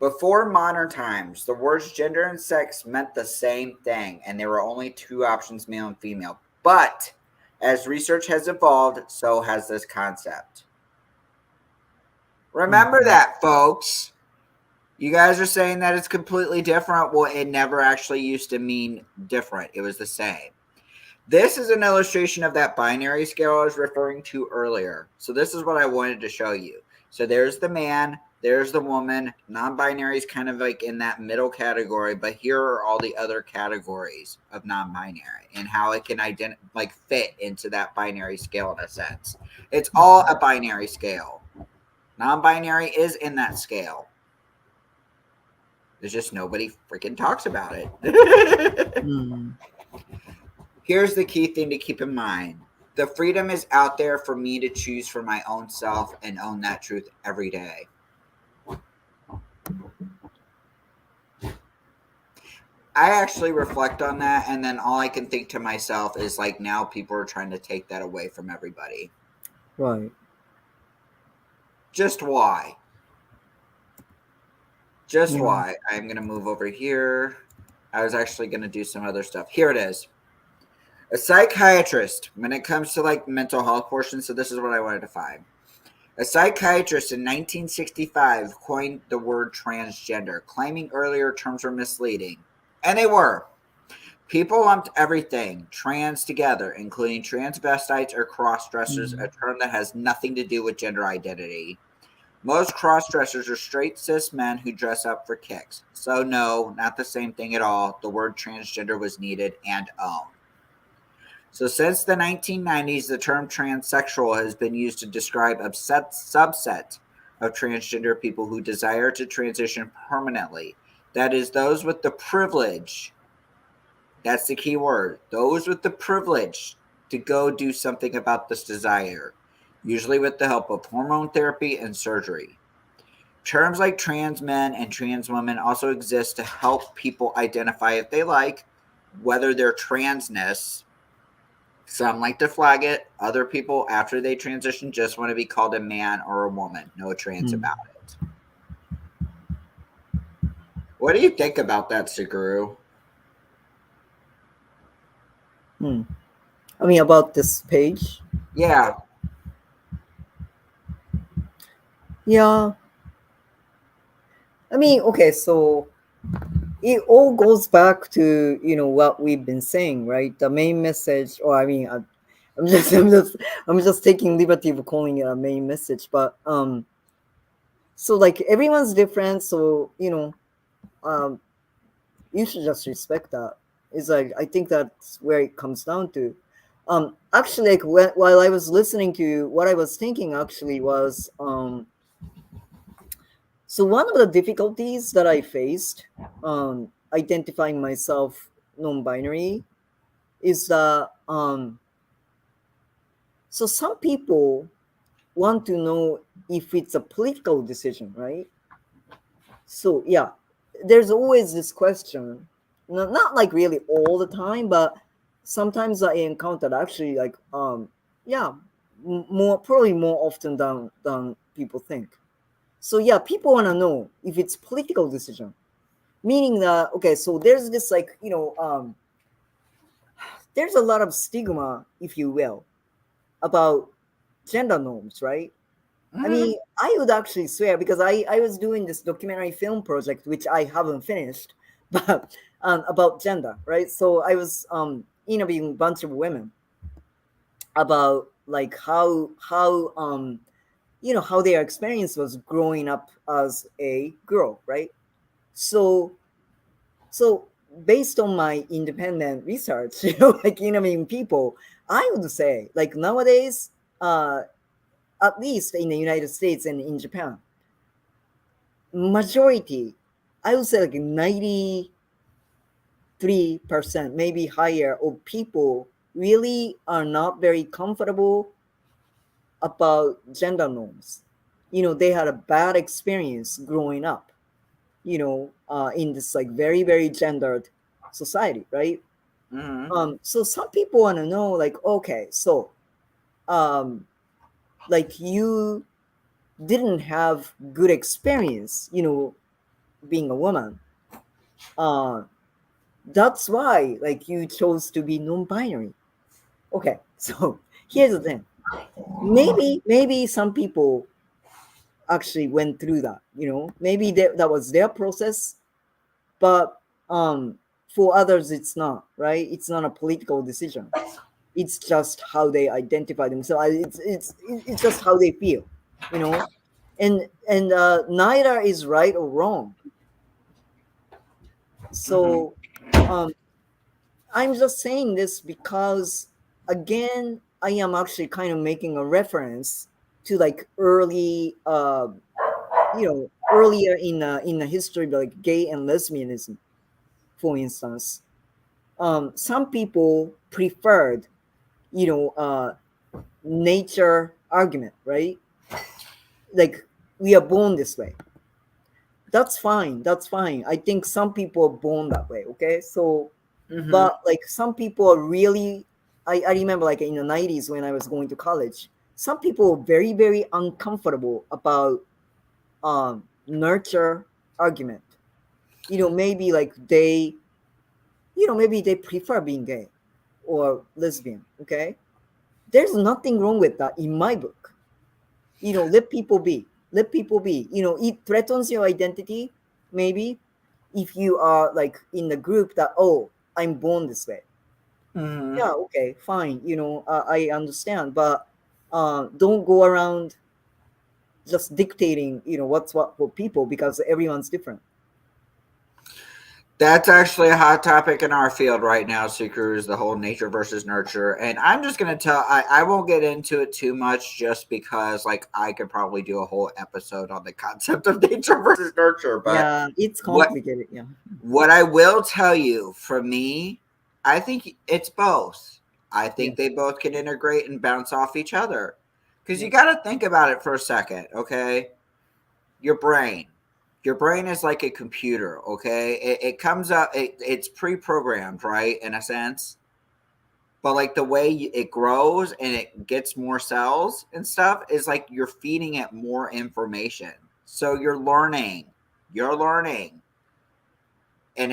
before modern times, the words gender and sex meant the same thing, and there were only two options, male and female. But as research has evolved, so has this concept. Remember that, folks. You guys are saying that it's completely different. Well, it never actually used to mean different. It was the same. This is an illustration of that binary scale I was referring to earlier. So this is what I wanted to show you. So there's the man, there's the woman. Non-binary is kind of like in that middle category, but here are all the other categories of non-binary and how it can fit into that binary scale in a sense. It's all a binary scale. Non-binary is in that scale. There's just nobody freaking talks about it. Here's the key thing to keep in mind. The freedom is out there for me to choose for my own self and own that truth every day. I actually reflect on that, and then all I can think to myself is like, now people are trying to take that away from everybody. Right. Just why? Just why? I'm going to move over here. I was actually going to do some other stuff. Here it is. A psychiatrist, when it comes to mental health portion, so this is what I wanted to find. A psychiatrist in 1965 coined the word transgender, claiming earlier terms were misleading. And they were. People lumped everything trans together, including transvestites or cross-dressers, a term that has nothing to do with gender identity. Most cross-dressers are straight cis men who dress up for kicks. So no, not the same thing at all. The word transgender was needed and owned. So since the 1990s, the term transsexual has been used to describe a subset of transgender people who desire to transition permanently. That is, those with the privilege. That's the key word. Those with the privilege to go do something about this desire. usually with the help of hormone therapy and surgery. Terms like trans men and trans women also exist to help people identify if they like whether their transness. Some like to flag it. Other people, after they transition, just want to be called a man or a woman. No trans Hmm. about it. What do you think about that, Suguru? Hmm. I mean, about this page. Yeah. Yeah. I mean, okay, so it all goes back to what we've been saying, right? The main message, or I mean, I'm just I'm just taking liberty of calling it a main message, but so like everyone's different, so um, you should just respect that. It's like I think that's where it comes down to. Actually, like while I was listening to you, what I was thinking actually was so one of the difficulties that I faced identifying myself non-binary is that so some people want to know if it's a political decision, right? So yeah, there's always this question, not like really all the time, but sometimes I encountered actually like yeah, more probably more often than people think. So yeah, people want to know if it's political decision, meaning that okay, so there's this like there's a lot of stigma, if you will, about gender norms, right? I Mm-hmm. mean, I would actually swear because I was doing this documentary film project, which I haven't finished, but about gender, right? So I was interviewing a bunch of women about like how how their experience was growing up as a girl, right? So so based on my independent research, like interviewing people, I would say like nowadays, at least in the United States and in Japan, majority, I would say like 93%, maybe higher, of people really are not very comfortable about gender norms. They had a bad experience growing up, in this like very, very gendered society, right? Mm-hmm. So some people want to know, like, okay, so, um, like you didn't have good experience, being a woman. Uh, That's why like you chose to be non-binary. Okay, so here's the thing. Maybe some people actually went through that, maybe that was their process, but for others it's not, right? It's not a political decision. It's just how they identify themselves. It's just how they feel, you know and neither is right or wrong. Mm-hmm. So um I'm just saying this because, again, I am actually kind of making a reference to like earlier in the history of like gay and lesbianism, for instance. Some people preferred, you know, uh, nature argument, right? Like we are born this way. That's fine. That's fine. I think some people are born that way. Okay, so Mm-hmm. but like some people are really, I remember like in the 90s when I was going to college, some people were very, very uncomfortable about nurture argument. Maybe like maybe they prefer being gay or lesbian. Okay, there's nothing wrong with that in my book. Let people be. Let people be. It threatens your identity, maybe, if you are like in the group that, oh, I'm born this way. Mm-hmm. Yeah, okay, fine. I understand, but don't go around just dictating, what's what for people because everyone's different. That's actually a hot topic in our field right now, Seekers, the whole nature versus nurture. And I'm just going to I won't get into it too much just because, like, I could probably do a whole episode on the concept of nature versus nurture. But Yeah, it's what, complicated. Yeah. what I will tell you for me, I think it's both. I Yeah. think they both can integrate and bounce off each other. Because you got to think about it for a second, okay? Your brain. Your brain is like a computer, okay? It comes up, it's pre programmed, right? In a sense. But like the way it grows and it gets more cells and stuff is like you're feeding it more information. So you're learning. You're learning. And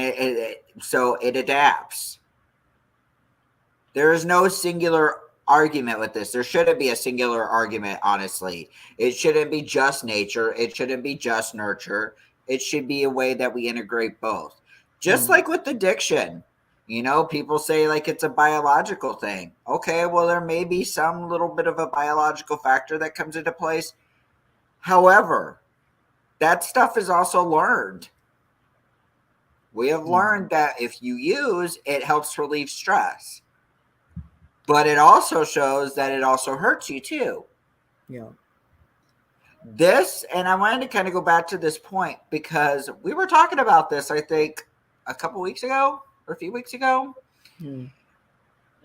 so it adapts. There is no singular argument with this. There shouldn't be a singular argument, honestly. It shouldn't be just nature. It shouldn't be just nurture. It should be a way that we integrate both. Just like with addiction. You know, people say like it's a biological thing. Okay, well, there may be some little bit of a biological factor that comes into place. However, that stuff is also learned. We have learned that if you use, it helps relieve stress. But it also shows that it also hurts you too. Yeah. This, and I wanted to kind of go back to this point because we were talking about this, I think, a couple weeks ago or a few weeks ago.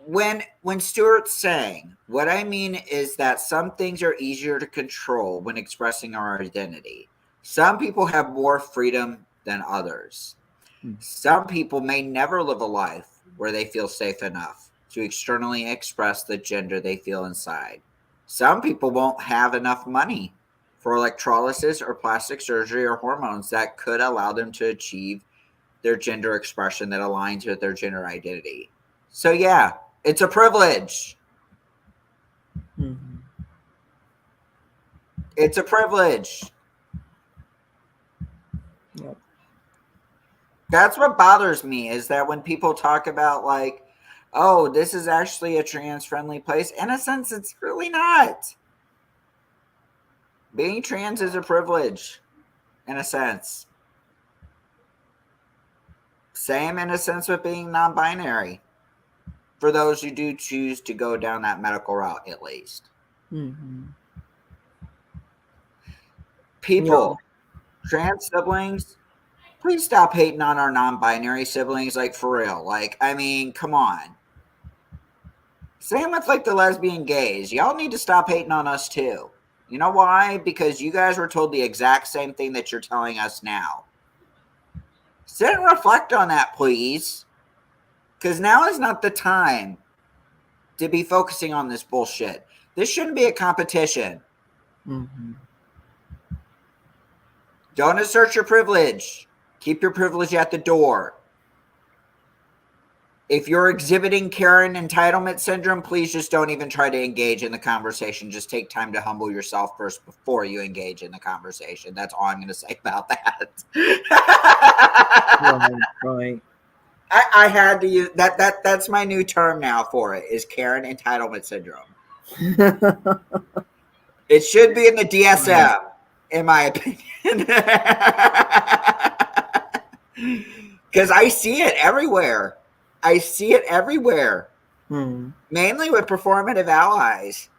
When Stuart's saying, what I mean is that some things are easier to control when expressing our identity. Some people have more freedom than others. Some people may never live a life where they feel safe enough to externally express the gender they feel inside. Some people won't have enough money for electrolysis or plastic surgery or hormones that could allow them to achieve their gender expression that aligns with their gender identity. So yeah, it's a privilege. It's a privilege. Yep. That's what bothers me is that when people talk about like, oh, this is actually a trans-friendly place, in a sense, it's really not. Being trans is a privilege, in a sense. Same in a sense with being non-binary. For those who do choose to go down that medical route, at least. People, trans siblings, please stop hating on our non-binary siblings, like for real. Like, I mean, come on. Same with like the lesbian gays. Y'all need to stop hating on us too. You know why? Because you guys were told the exact same thing that you're telling us now. Sit and reflect on that, please. Because now is not the time to be focusing on this bullshit. This shouldn't be a competition. Don't assert your privilege. Keep your privilege at the door. If you're exhibiting Karen entitlement syndrome, please just don't even try to engage in the conversation. Just take time to humble yourself first before you engage in the conversation. That's all I'm going to say about that. Right. I had to use that. That's my new term now for it is Karen entitlement syndrome. It should be in the DSM, in my opinion. Because I see it everywhere. I see it everywhere. Mainly with performative allies.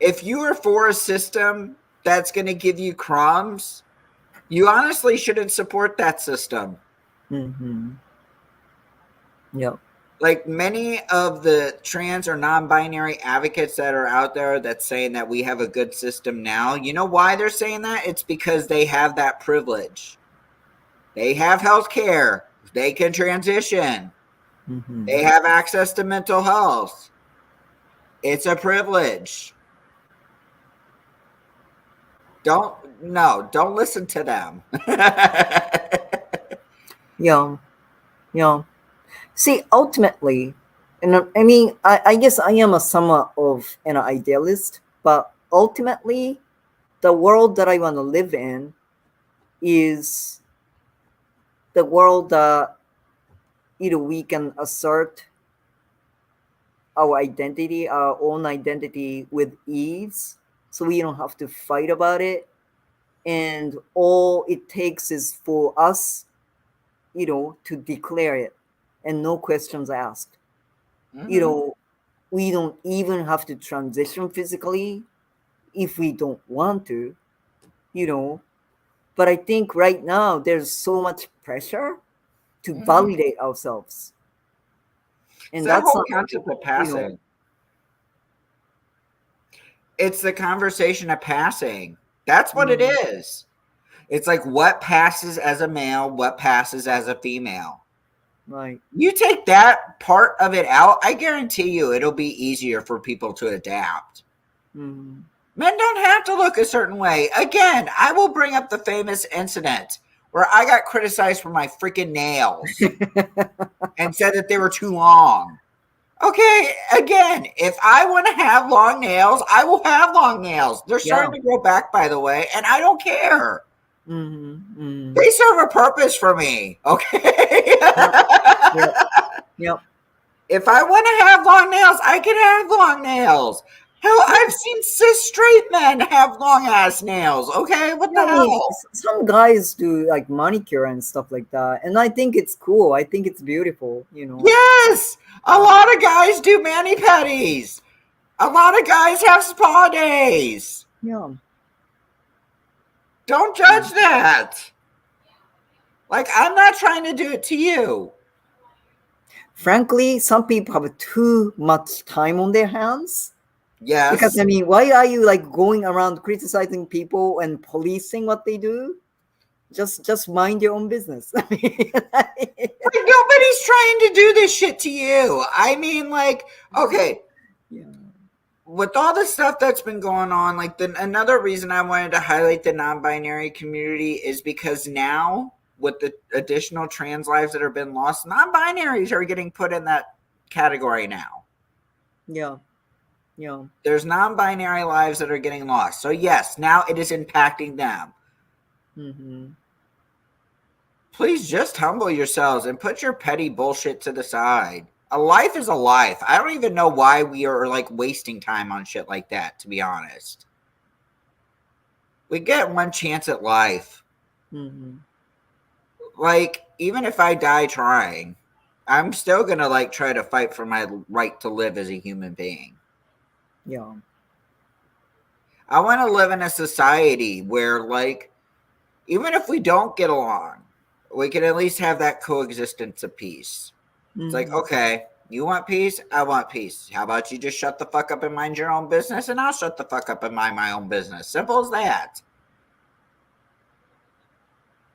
If you are for a system that's going to give you crumbs, you honestly shouldn't support that system. Yep. Like many of the trans or non-binary advocates that are out there that's saying that we have a good system now, you know why they're saying that? It's because they have that privilege. They have health care. They can transition. They have access to mental health. It's a privilege. Don't listen to them. Yeah. See, ultimately, and I mean, I guess I am a somewhat of an idealist, but ultimately, the world that I want to live in is the world that we can assert our identity, our own identity with ease, so we don't have to fight about it. And all it takes is for us, to declare it and no questions asked. We don't even have to transition physically if we don't want to, But I think right now there's so much pressure to validate ourselves. And that that's whole not, concept of passing. It's the conversation of passing. That's what it Mhm. is. It's like what passes as a male, what passes as a female. Right. You take that part of it out, I guarantee you it'll be easier for people to adapt. Mhm. Men don't have to look a certain way. Again, I will bring up the famous incident where I got criticized for my freaking nails and said that they were too long. Okay, again, if I want to have long nails, I will have long nails. They're Yeah. starting to grow back, by the way, and I don't care. Mhm. Mhm. They serve a purpose for me. Okay. Yep. Yep. Yep. If I want to have long nails, I can have long nails. Hell, Yeah. I've seen cis straight men have long ass nails. Okay, what Yeah, the I mean, hell? some guys do like manicure and stuff like that, and I think it's cool. I think it's beautiful. Yes, a Yeah. lot of guys do mani pedis. A lot of guys have spa days. Yeah. Don't judge that. Like, I'm not trying to do it to you. Frankly, some people have too much time on their hands. Because Yes. I mean, why are you like going around criticizing people and policing what they do? Just mind your own business. I mean, Like, nobody's trying to do this shit to you. I mean, like, okay, yeah. with all the stuff that's been going on, like another reason I wanted to highlight the non-binary community is because now with the additional trans lives that have been lost, non-binaries are getting put in that category now. Yeah. Yeah. There's non-binary lives that are getting lost. So yes, now it is impacting them. Mm-hmm. Please just humble yourselves and put your petty bullshit to the side. A life is a life. I don't even know why we are like wasting time on shit like that, to be honest. We get one chance at life. Mm-hmm. Like, even if I die trying, I'm still gonna like try to fight for my right to live as a human being. Yeah. I want to live in a society where, like, even if we don't get along, we can at least have that coexistence of peace. It's like, Mm-hmm. okay, you want peace? I want peace. How about you just shut the fuck up and mind your own business, and I'll shut the fuck up and mind my own business. Simple as that.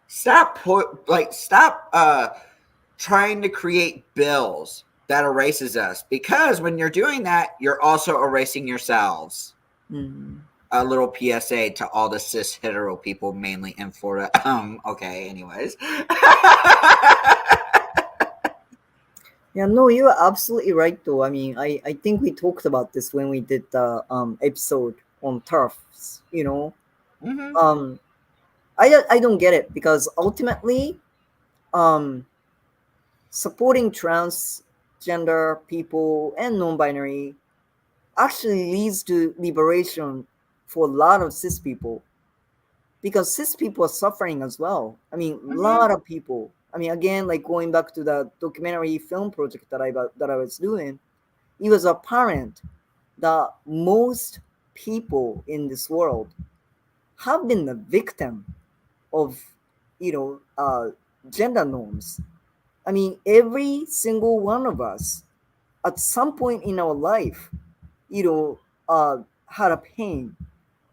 Stop trying to create bills that erases us, because when you're doing that, you're also erasing yourselves. Mm-hmm. A little PSA to all the cis hetero people, mainly in Florida. Okay, anyways. Yeah, no, you're absolutely right though. I mean, I think we talked about this when we did the episode on turfs, Mm-hmm. Um I don't get it because ultimately um supporting transgender people and non-binary actually leads to liberation for a lot of cis people, because cis people are suffering as well. I mean, a Mm-hmm. lot of people. I mean, again, like going back to the documentary film project that I was doing, it was apparent that most people in this world have been the victim of, you know, uh, gender norms. I mean, every single one of us at some point in our life, you know, had a pain,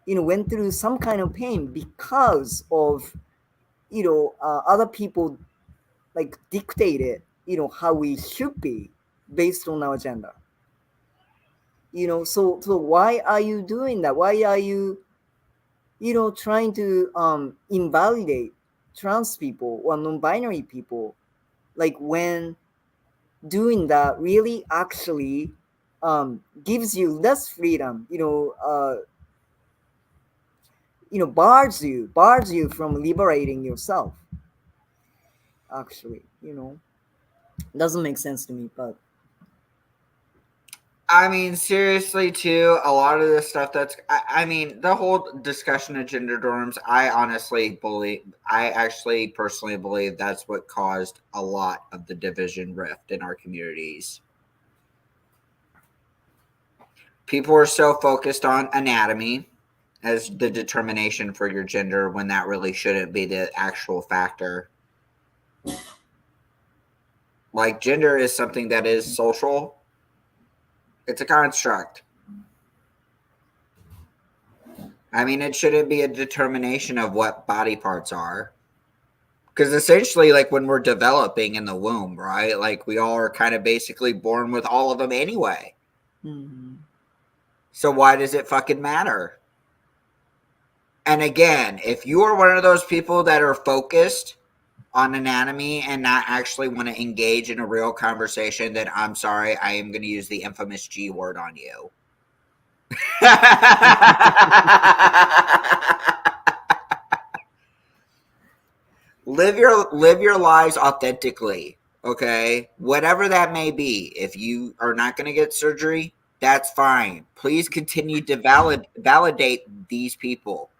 went through some kind of pain because of, other people like dictated, how we should be based on our gender. So why are you doing that? Why are you, trying to invalidate trans people or non-binary people, like when doing that really actually gives you less freedom, bars you from liberating yourself. Actually, doesn't make sense to me, but I mean, seriously, too, a lot of this stuff I mean, the whole discussion of gender norms, I actually personally believe that's what caused a lot of the division rift in our communities. People are so focused on anatomy as the determination for your gender when that really shouldn't be the actual factor. Like, gender is something that is social, it's a construct. I mean, it shouldn't be a determination of what body parts are. Because essentially, like when we're developing in the womb, right? Like we all are kind of basically born with all of them anyway. Mm-hmm. So why does it fucking matter? And again, if you are one of those people that are focused on anatomy and not actually want to engage in a real conversation, then I'm sorry, I am going to use the infamous G word on you. Live your lives authentically, okay? Whatever that may be. If you are not going to get surgery, that's fine. Please continue to validate these people.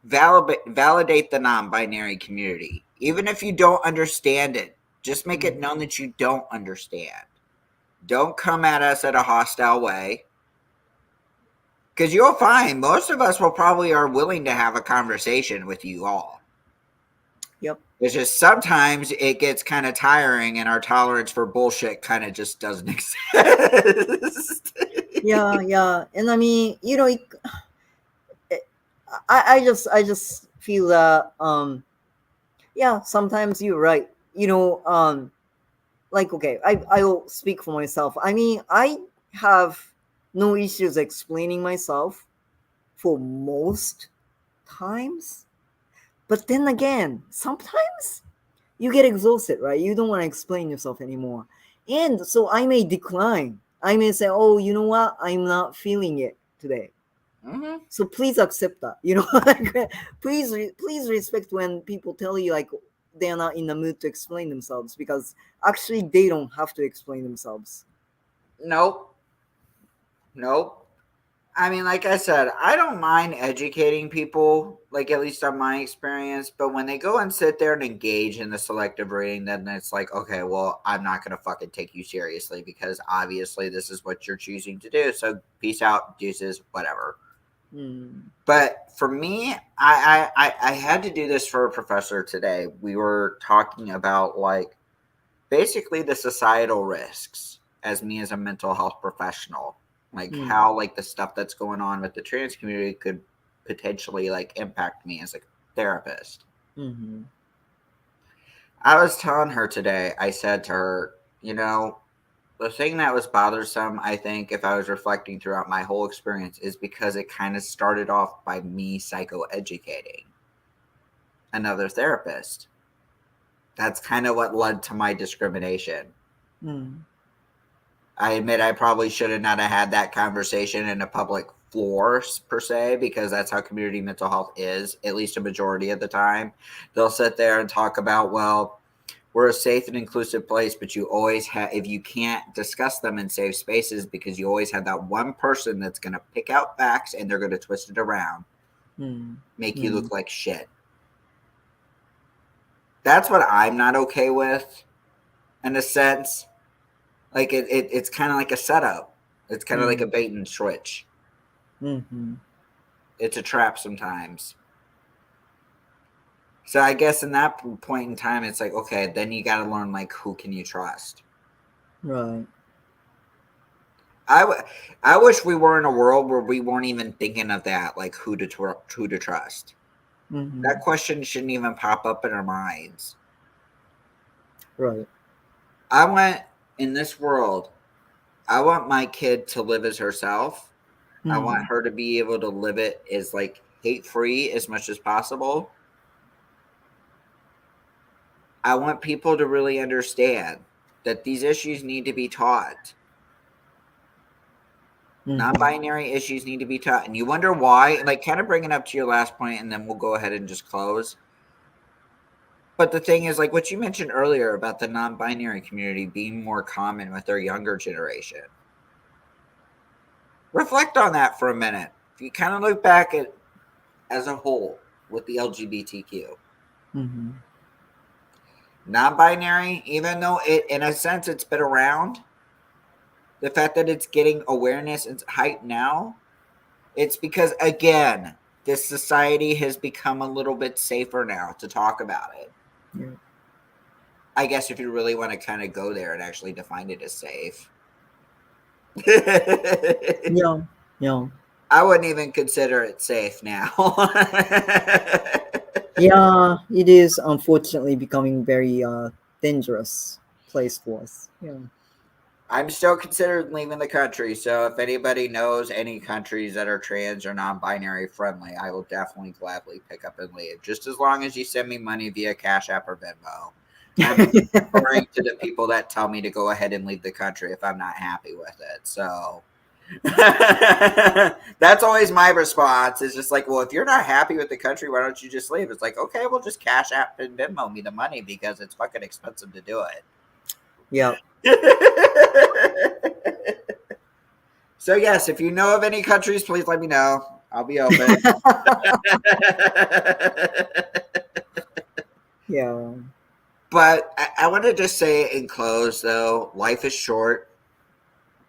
Validate the non-binary community. Even if you don't understand it, just make it known that you don't understand. Don't come at us in a hostile way. Because you'll find most of us will probably are willing to have a conversation with you all. Yep. It's just sometimes it gets kind of tiring and our tolerance for bullshit kind of just doesn't exist. Yeah. And I mean, I just feel that yeah, sometimes you're right. Like okay, I'll speak for myself. I mean, I have no issues explaining myself for most times. But then again, sometimes you get exhausted, right? You don't want to explain yourself anymore. And so I may decline. I may say, oh, you know what? I'm not feeling it today. Mm-hmm. So please accept that. Please respect when people tell you like they're not in the mood to explain themselves, because actually they don't have to explain themselves. Nope. I mean, like I said, I don't mind educating people, like at least on my experience. But when they go and sit there and engage in the selective reading, then it's like, okay, well, I'm not going to fucking take you seriously because obviously this is what you're choosing to do. So peace out, deuces, whatever. But for me, I had to do this for a professor today. We were talking about like basically the societal risks as me as a mental health professional, like how like the stuff that's going on with the trans community could potentially like impact me as a therapist. Mm-hmm. I was telling her today, I said to her, the thing that was bothersome, I think, if I was reflecting throughout my whole experience, is because it kind of started off by me psychoeducating another therapist. That's kind of what led to my discrimination. I admit I probably should have not have had that conversation in a public floor per se, because that's how community mental health is, at least a majority of the time. They'll sit there and talk about, well, we're a safe and inclusive place, but you always have, if you can't discuss them in safe spaces, because you always have that one person that's going to pick out facts and they're going to twist it around, make you look like shit. That's what I'm not okay with, in a sense. Like it's kind of like a setup. It's kind of like a bait and switch. It's a trap sometimes. So I guess in that point in time, it's like, okay, then you got to learn like who can you trust. Right. I wish we were in a world where we weren't even thinking of that, like who to trust. That question shouldn't even pop up in our minds. Right. I want in this world, I want my kid to live as herself. I want her to be able to live it as like hate free as much as possible. I want people to really understand that these issues need to be taught. Non-binary issues need to be taught. And you wonder why, like kind of bringing up to your last point, and then we'll go ahead and just close. But the thing is, like what you mentioned earlier about the non-binary community being more common with their younger generation. Reflect on that for a minute. If you kind of look back at as a whole with the LGBTQ. Non-binary, even though it, in a sense, it's been around, the fact that it's getting awareness and hype now, it's because, again, this society has become a little bit safer now to talk about it. Yeah. I guess if you really want to kind of go there and actually define it as safe. Yeah. I wouldn't even consider it safe now. Yeah, it is unfortunately becoming very dangerous place for us. Yeah. I'm still considering leaving the country. So if anybody knows any countries that are trans or non-binary friendly, I will definitely gladly pick up and leave. Just as long as you send me money via Cash App or Venmo. I'm referring to the people that tell me to go ahead and leave the country if I'm not happy with it. So that's always my response. Is just like, well, if you're not happy with the country, why don't you just leave? It's like, okay, well, just Cash App and Venmo me the money because it's fucking expensive to do it. Yeah. So yes, if you know of any countries, please let me know. I'll be open. Yeah. But I want to just say in close, though, life is short.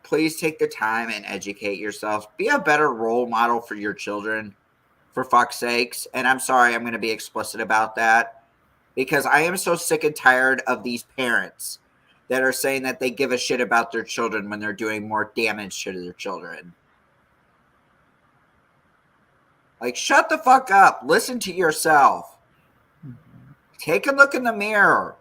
Please take the time and educate yourself. Be a better role model for your children, for fuck's sakes. And I'm sorry, I'm going to be explicit about that because I am so sick and tired of these parents that are saying that they give a shit about their children when they're doing more damage to their children. Like, shut the fuck up. Listen to yourself. Take a look in the mirror.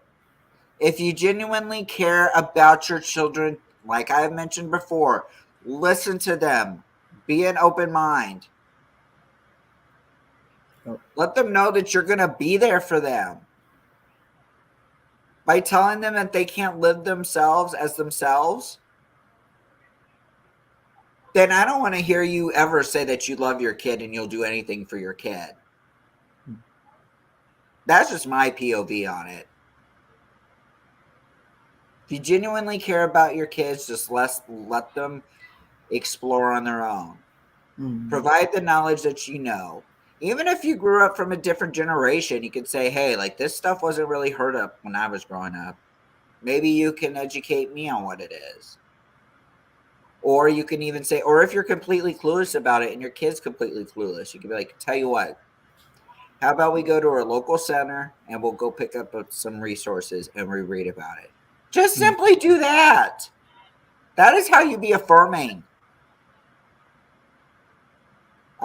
If you genuinely care about your children, like I have mentioned before, listen to them. Be an open mind. Let them know that you're going to be there for them. By telling them that they can't live themselves as themselves, then I don't want to hear you ever say that you love your kid and you'll do anything for your kid. That's just my POV on it. If you genuinely care about your kids, just let them explore on their own. Provide the knowledge that you know. Even if you grew up from a different generation, you could say, hey, like this stuff wasn't really heard of when I was growing up. Maybe you can educate me on what it is. Or you can even say, or if you're completely clueless about it and your kid's completely clueless, you can be like, tell you what, how about we go to our local center and we'll go pick up some resources and we read about it. Just simply do that. That is how you be affirming.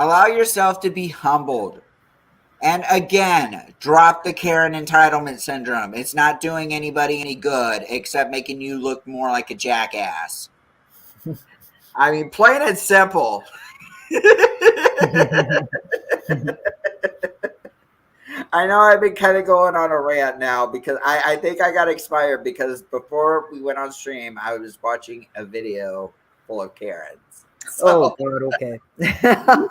Allow yourself to be humbled. And again, drop the Karen entitlement syndrome. It's not doing anybody any good except making you look more like a jackass. I mean, plain and simple. I know I've been kind of going on a rant now because I think I got expired because before we went on stream, I was watching a video full of Karens. So, Oh God. Okay. I'm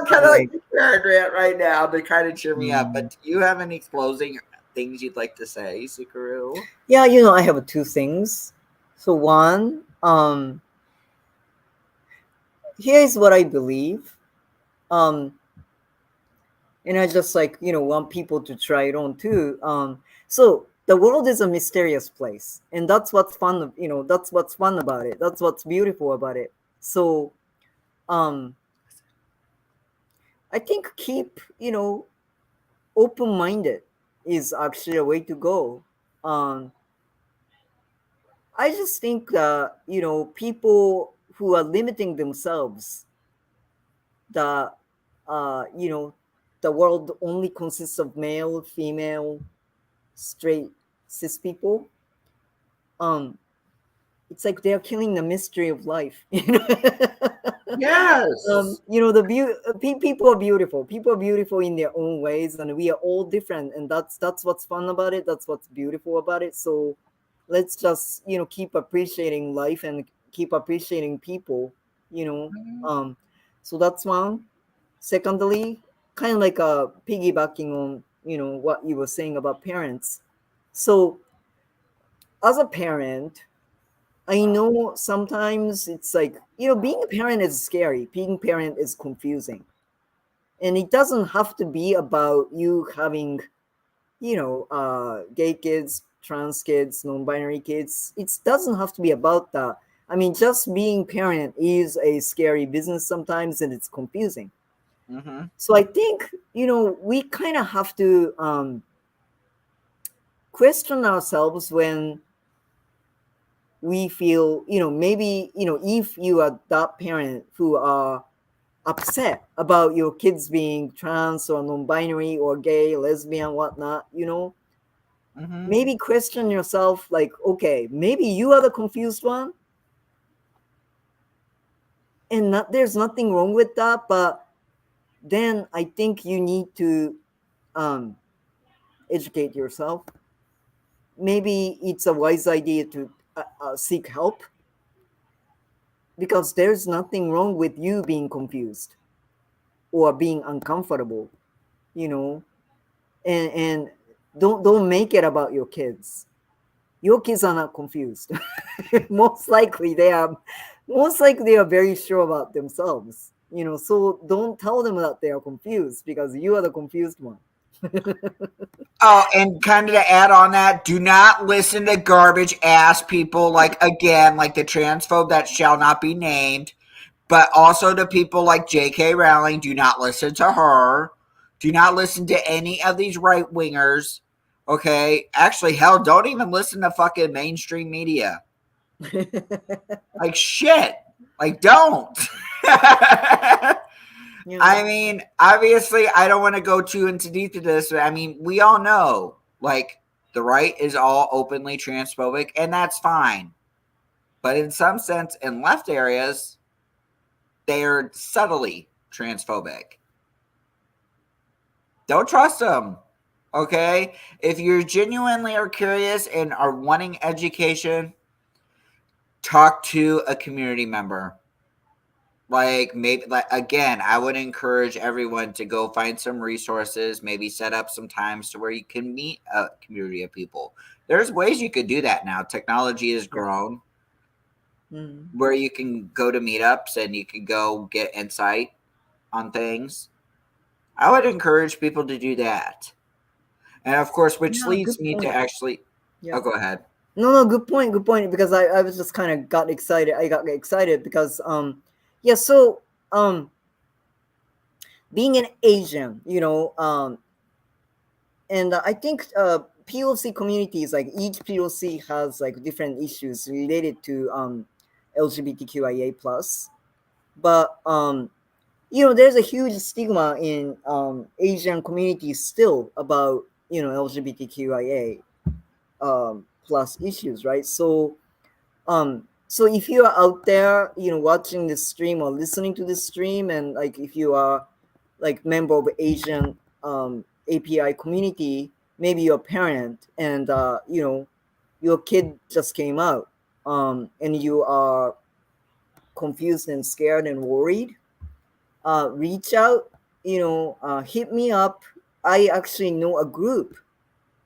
kind of Right. like the Karen rant right now to kind of cheer me up. But do you have any closing things you'd like to say, Sukaru? Yeah, I have two things. So one, here's what I believe. And I just want people to try it on too. So the world is a mysterious place, and that's what's fun. That's what's fun about it. That's what's beautiful about it. So, I think keep open minded is actually a way to go. Um, I just think that people who are limiting themselves, that the world only consists of male, female, straight, cis people. Um, it's like they're killing the mystery of life. Yes. People are beautiful. People are beautiful in their own ways, and we are all different, and that's what's fun about it. That's what's beautiful about it. So let's just keep appreciating life and keep appreciating people. You know, um, so that's one. Secondly, kind of like piggybacking on what you were saying about parents. So as a parent, I know sometimes it's like being a parent is scary. Being a parent is confusing, and it doesn't have to be about you having gay kids, trans kids, non-binary kids. It doesn't have to be about that. I mean, just being parent is a scary business sometimes, and it's confusing. Mm-hmm. So I think we kind of have to question ourselves when we feel, maybe, if you are that parent who are upset about your kids being trans or non-binary or gay, lesbian, whatnot, Mm-hmm. maybe question yourself, like, okay, maybe you are the confused one, and there's nothing wrong with that, but then I think you need to um, educate yourself. Maybe it's a wise idea to seek help, because there's nothing wrong with you being confused or being uncomfortable, you know, and don't make it about your kids. Your kids are not confused. most likely they are most likely they are very sure about themselves, so don't tell them that they are confused, because you are the confused one. Oh, and kind of to add on that, do not listen to garbage ass people like, again, like the transphobe that shall not be named, but also to people like J.K. Rowling. Do not listen to her. Do not listen to any of these right wingers. Okay. Actually, hell, don't even listen to fucking mainstream media. Like, shit. Like, don't. I mean, obviously, I don't want to go too into deep to this, but I mean, we all know, like, the right is all openly transphobic, and that's fine. But in some sense, in left areas, they're subtly transphobic. Don't trust them. Okay? If you genuinely are curious and are wanting education, talk to a community member. Like, maybe, like, again, I would encourage everyone to go find some resources, maybe set up some times to where you can meet a community of people. There's ways you could do that now. Technology has grown where you can go to meetups and you can go get insight on things. I would encourage people to do that. And of course, which Yeah, leads good me to point. actually, Yeah. oh, go ahead. No, good point, because I was just kind of got excited. I got excited because yeah, so being an Asian, and I think POC communities, like each POC has like different issues related to LGBTQIA plus, but there's a huge stigma in Asian communities still about LGBTQIA plus issues, right? So if you are out there, watching this stream or listening to this stream, and like if you are like member of Asian API community, maybe you're a parent, and your kid just came out, and you are confused and scared and worried, reach out, hit me up. I actually know a group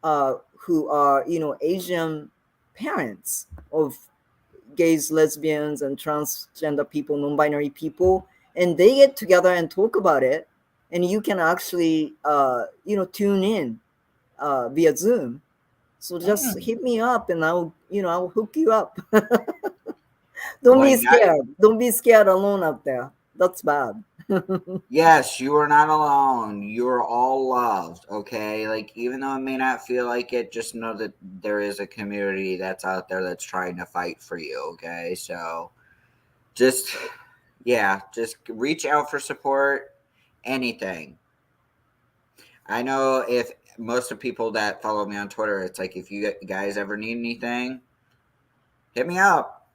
who are Asian parents of gays, lesbians, and transgender people, non-binary people, and they get together and talk about it. And you can actually, tune in via Zoom. So just hit me up, and I'll hook you up. Don't be Like, now, scared. Don't be scared alone out there. That's bad. yes, you are not alone. You are all loved. Okay. Like, even though it may not feel like it, just know that there is a community that's out there that's trying to fight for you. Okay. So just, yeah, just reach out for support, anything. I know if most of people that follow me on Twitter, it's like, if you guys ever need anything, hit me up.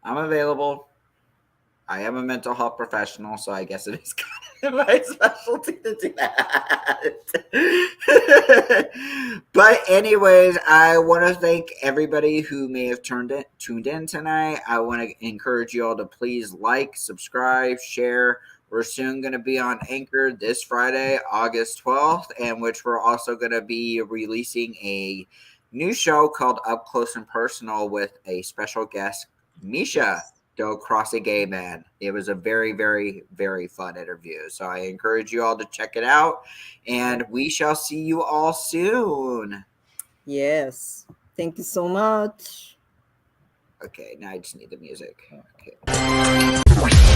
I'm available. I am a mental health professional, so I guess it is kind of my specialty to do that. But anyways, I want to thank everybody who may have tuned in tonight. I want to encourage you all to please like, subscribe, share. We're soon going to be on Anchor this Friday, August 12th, and which we're also going to be releasing a new show called Up Close and Personal with a special guest, Misha. Go Cross a Gay Man. It was a very, very, very fun interview. So I encourage you all to check it out. And we shall see you all soon. Yes. Thank you so much. Okay, now I just need the music. Okay.